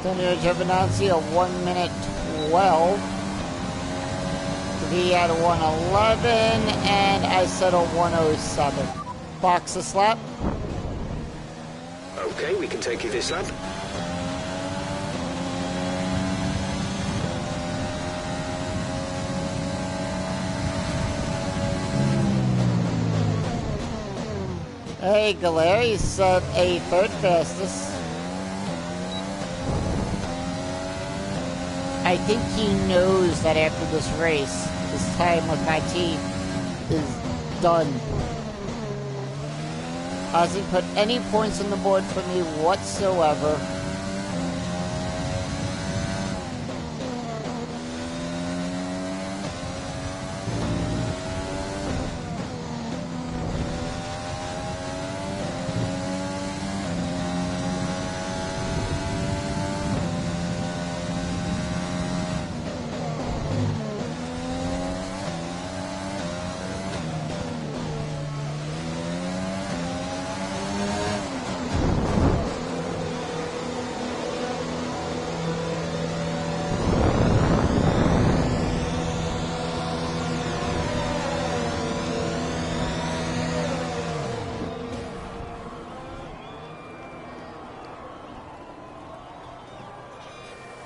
Antonio Giovinazzi a 1:12. V at a 1:11, and I said a 1:07. Box a slap. Okay, we can take you this lap. Hey, Galeri set a 3rd fastest. I think he knows that after this race, his time with my team is done. Hasn't put any points on the board for me whatsoever.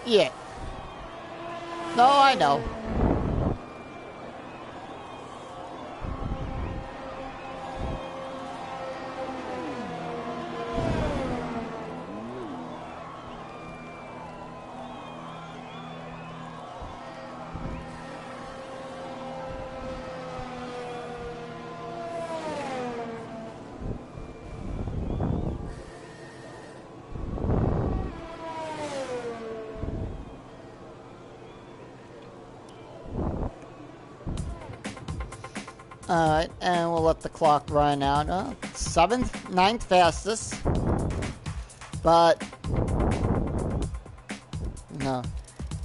Yeah. No, I know. Alright, and we'll let the clock run out. 7th, 9th fastest. But, no.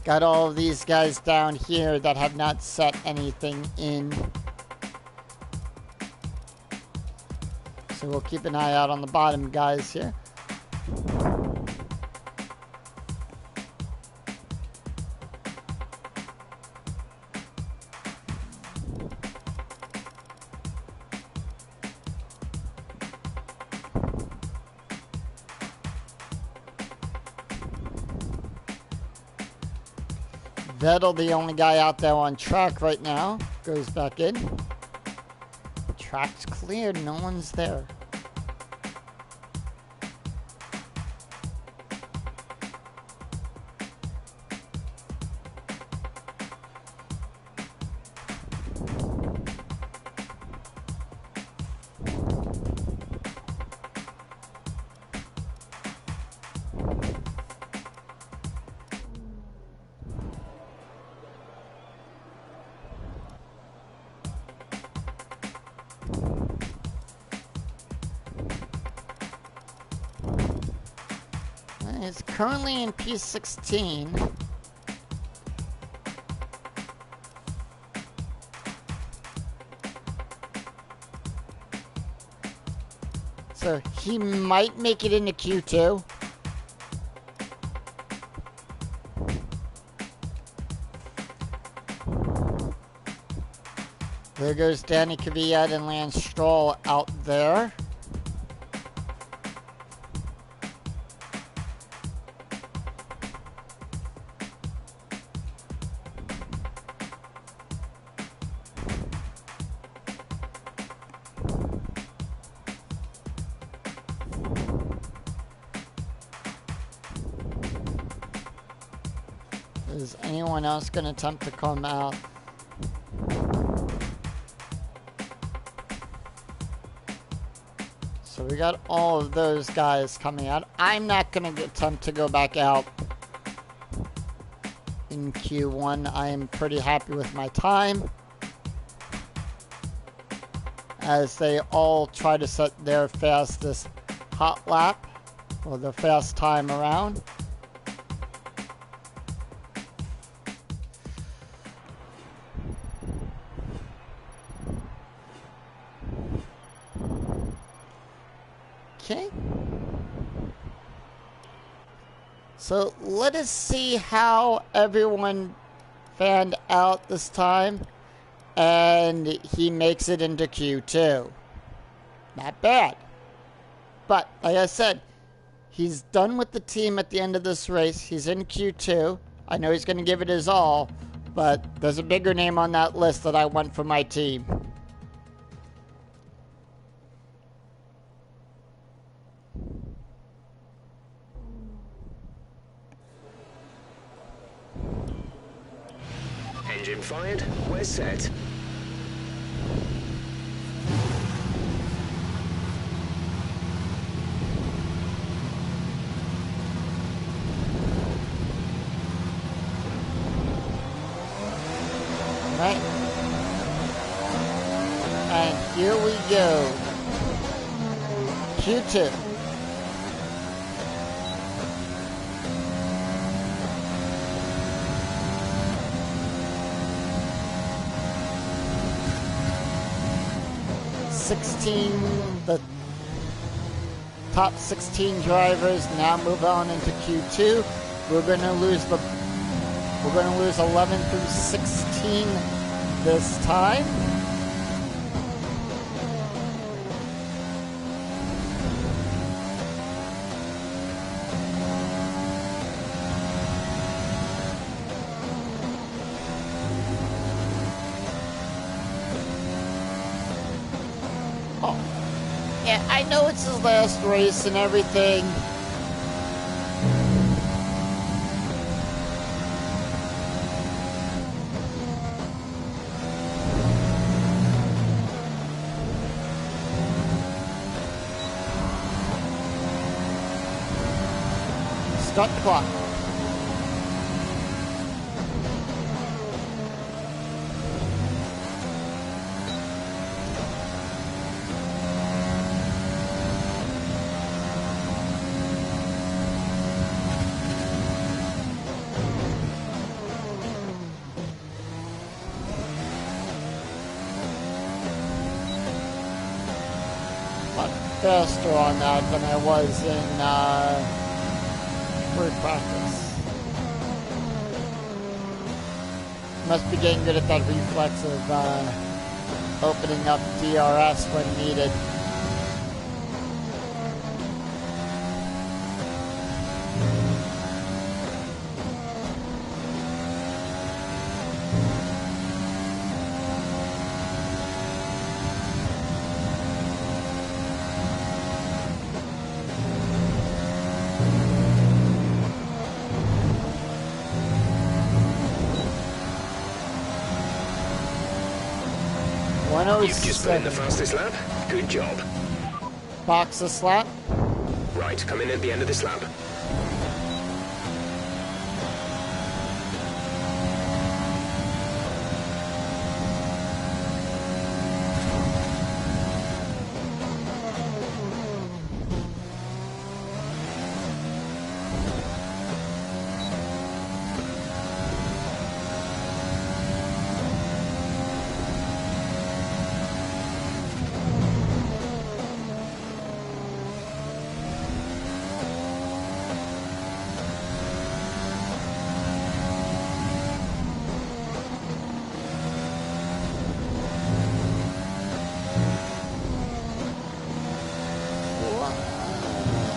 Got all of these guys down here that have not set anything in. So we'll keep an eye out on the bottom guys here. Vettel, the only guy out there on track right now, goes back in. Track's cleared, no one's there. It's currently in P16. So he might make it into Q2. There goes Danny Kvyat and Lance Stroll out there. Is anyone else going to attempt to come out? So we got all of those guys coming out. I'm not going to attempt to go back out in Q1. I am pretty happy with my time, as they all try to set their fastest hot lap, or their fast time around. Okay. So let us see how everyone fanned out this time. And he makes it into Q2. Not bad. But, like I said, he's done with the team at the end of this race. He's in Q2. I know he's going to give it his all, but there's a bigger name on that list that I want for my team. Engine fired. We're set. Right. And here we go. Q2. The top 16 drivers now move on into Q2. We're going to lose 11 through 16 this time. Yeah, I know it's his last race and everything. Start the clock. faster on that than I was in free practice. Must be getting good at that reflex of opening up DRS when needed. You've just put in the fastest lap. Good job. Box this lap. Right, come in at the end of this lap.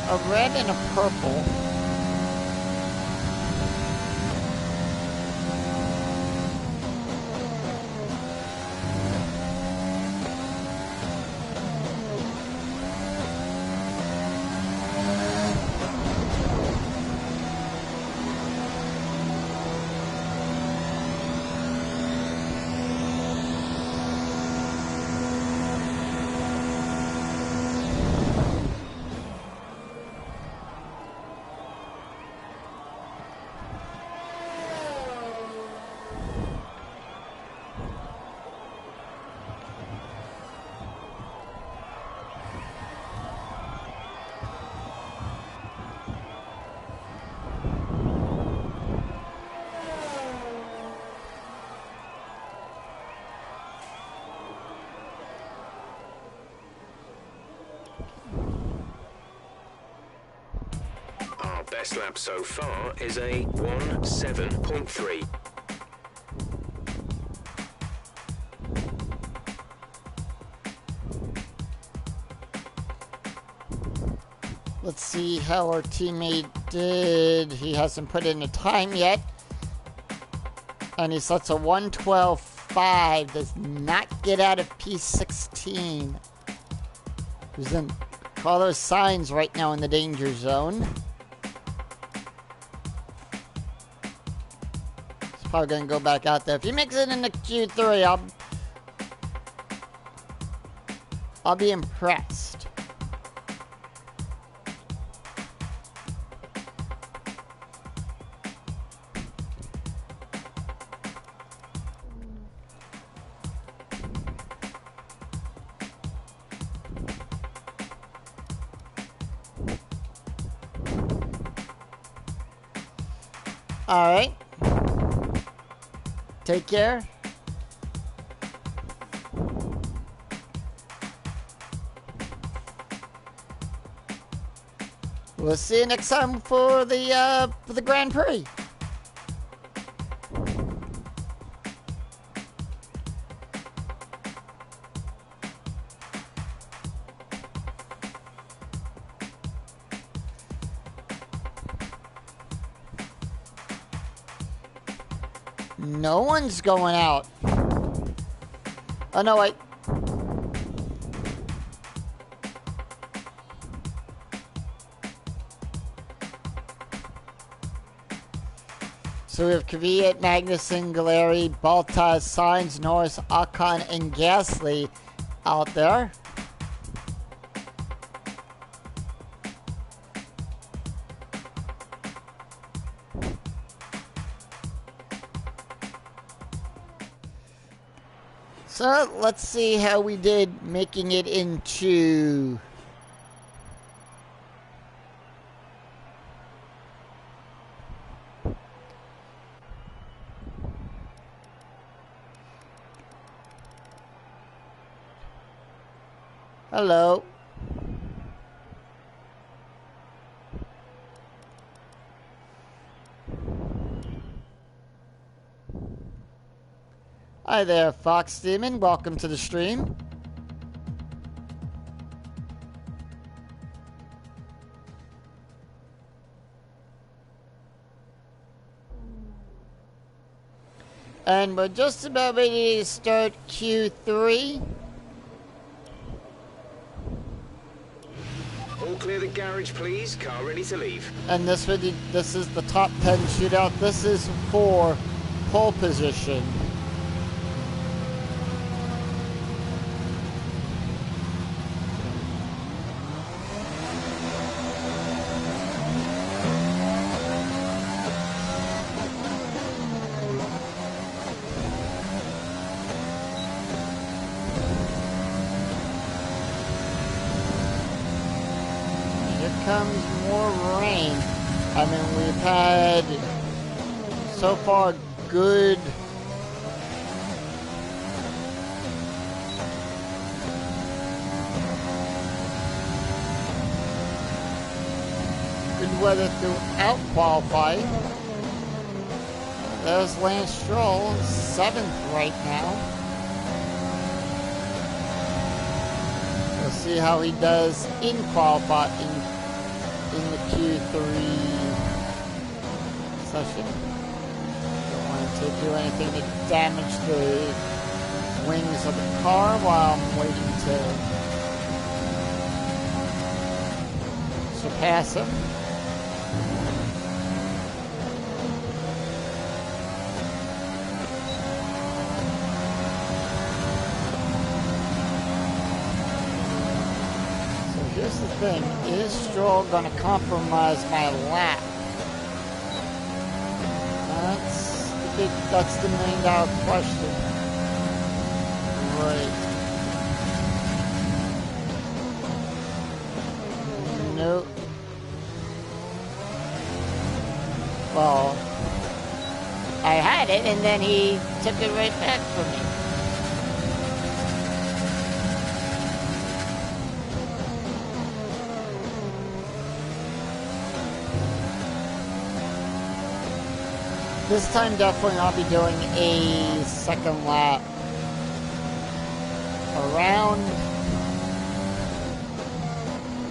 A red and a purple. Best lap so far is a 1:7.3. Let's see how our teammate did. He hasn't put in a time yet. And he sets a 1:12.5. Does not get out of P16. He's in all those signs right now in the danger zone. He's probably going to go back out there. If he makes it into Q3, I'll be impressed. All right. Take care. We'll see you next time for the Grand Prix. No one's going out. Oh, no, wait. So we have Kvyat, Magnussen, Galeri, Baltas, Sainz, Norris, Ocon, and Gasly out there. So let's see how we did making it into hello. Hi there, Fox Demon. Welcome to the stream. And we're just about ready to start Q3. All clear the garage, please. Car ready to leave. And this is the top 10 shootout. This is for pole position. Comes more rain. I mean, we've had so far good weather throughout qualifying. There's Lance Stroll, 7th right now. We'll see how he does in qualifying. In the Q3 session. Don't want to do anything to damage the wings of the car while I'm waiting to surpass him. Here's the thing, is Stroll going to compromise my lap? That's the $1 million question. Right. Nope. Well, I had it and then he took it right back from me. This time definitely I'll be doing a second lap around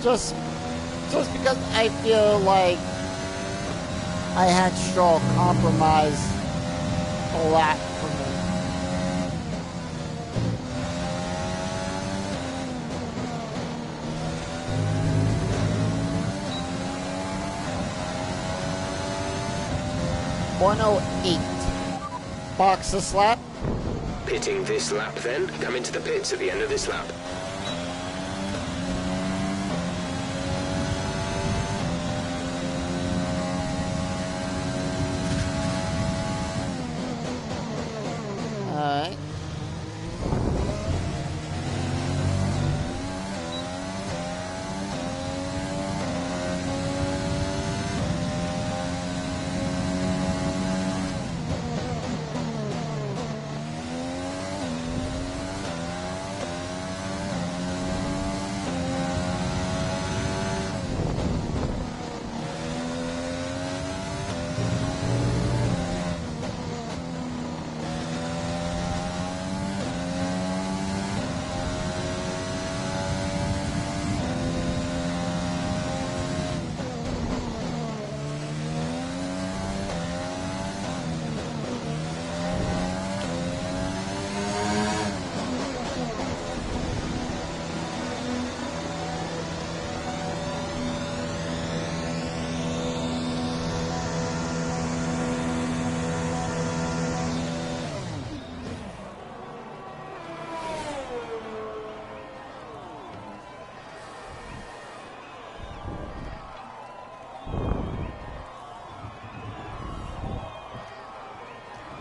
just because I feel like I had Stroll compromise a lap for me. .108. Box this lap. Pitting this lap then. Come into the pits at the end of this lap. Alright.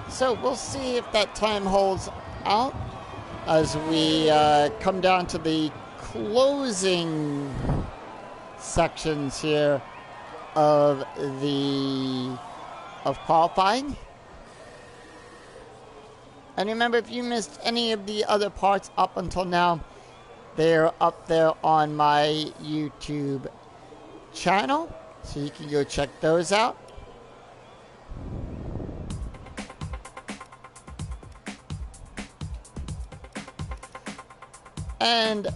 So we'll see if that time holds out as we come down to the closing sections here of qualifying. And remember, if you missed any of the other parts up until now, they're up there on my YouTube channel, so you can go check those out. And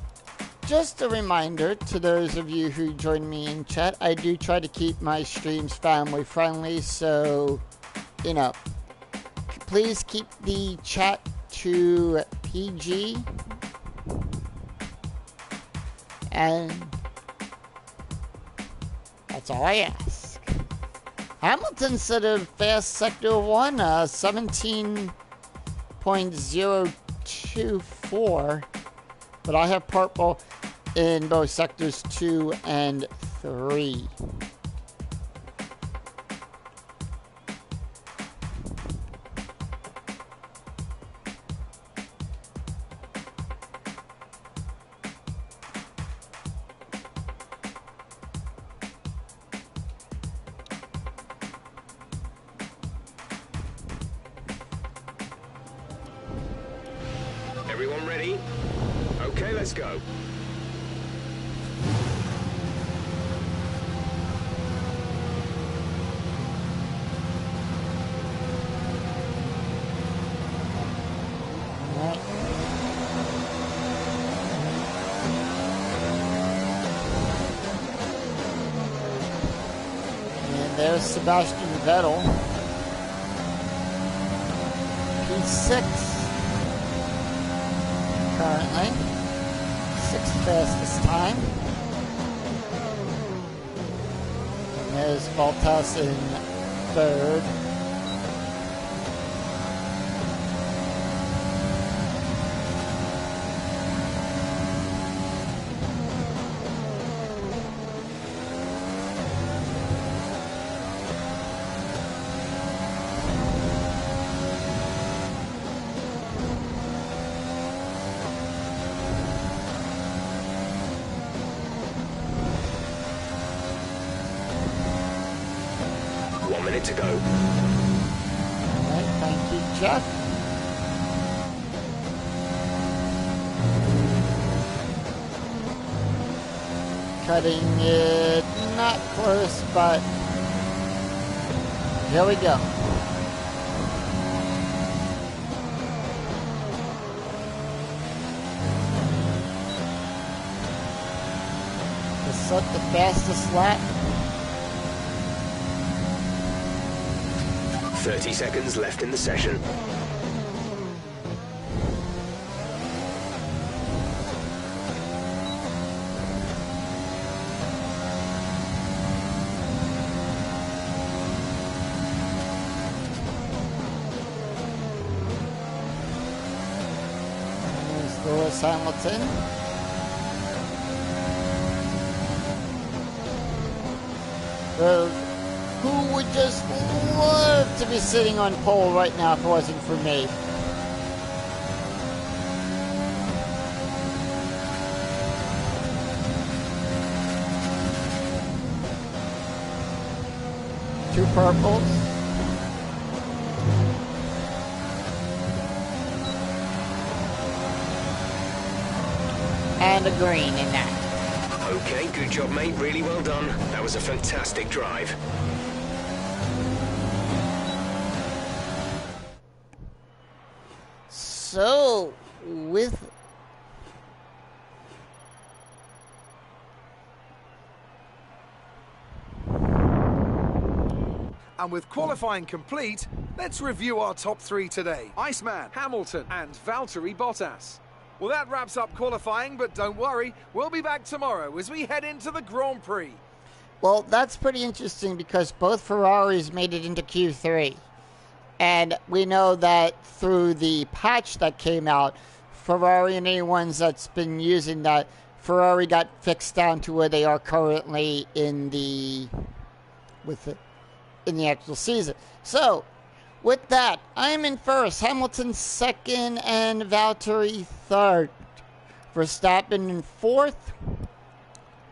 just a reminder to those of you who join me in chat, I do try to keep my streams family friendly, so, you know, please keep the chat to PG. And that's all I ask. Hamilton said a fast sector 1, 17.024, but I have purple in both sectors 2 and 3. Everyone ready? Okay, let's go. And there's Sebastian Vettel. P6 currently. 6th fastest time. And there's Bottas in 3rd. To go. Alright, thank you, Jeff. Cutting it not close, but here we go. To set the fastest lap. 30 seconds left in the session. There's Lewis Hamilton. Who would just love to be sitting on pole right now if it wasn't for me. Two purples. And a green in that. Okay, good job, mate. Really well done. That was a fantastic drive. So, with And with qualifying complete, let's review our top 3 today. Iceman, Hamilton, and Valtteri Bottas. Well, that wraps up qualifying, but don't worry, we'll be back tomorrow as we head into the Grand Prix. Well, that's pretty interesting because both Ferraris made it into Q3. And we know that through the patch that came out, Ferrari and anyone's that's been using that, Ferrari got fixed down to where they are currently in the actual season. So, with that, I'm in first, Hamilton second, and Valtteri third. Verstappen in fourth,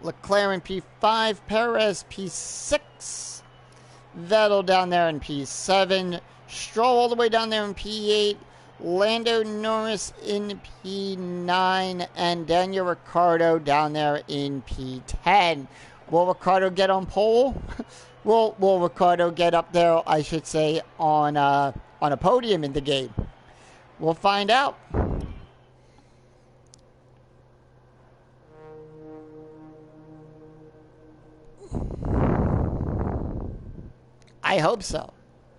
Leclerc in P5, Perez P6, Vettel down there in P7, Stroll all the way down there in P8, Lando Norris in P9, and Daniel Ricciardo down there in P10. Will Ricciardo get on pole? Will Ricciardo get up there, I should say, on a podium in the game? We'll find out. I hope so.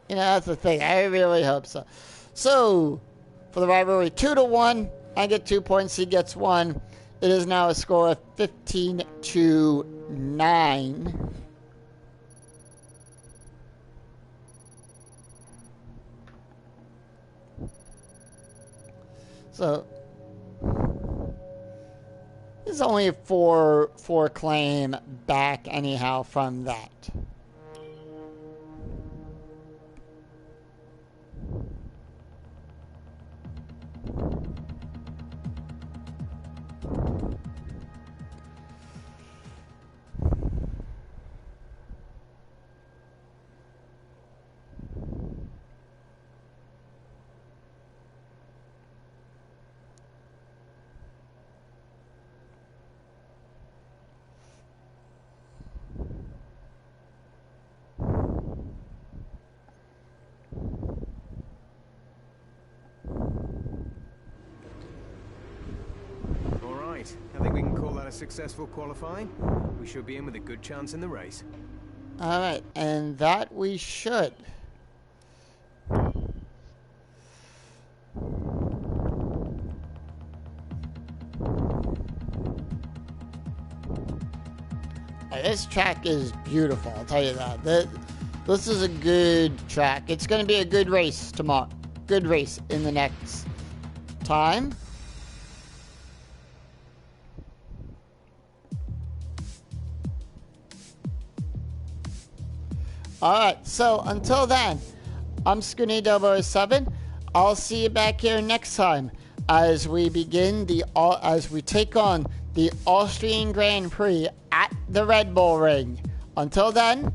You know, that's the thing. I really hope so. So, for the rivalry 2-1, I get 2 points, he gets 1. It is now a score of 15-9. So, there's only a four claim back anyhow from that. I think we can call that a successful qualifying. We should be in with a good chance in the race. Alright, and that we should. This track is beautiful, I'll tell you that. This is a good track. It's going to be a good race tomorrow. Good race in the next time. Alright, so until then, I'm Skinny007. I'll see you back here next time as we begin as we take on the Austrian Grand Prix at the Red Bull Ring. Until then,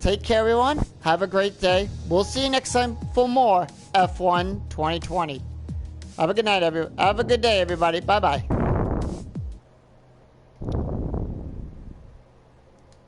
take care everyone. Have a great day. We'll see you next time for more F1 2020. Have a good night, have a good day, everybody. Bye-bye.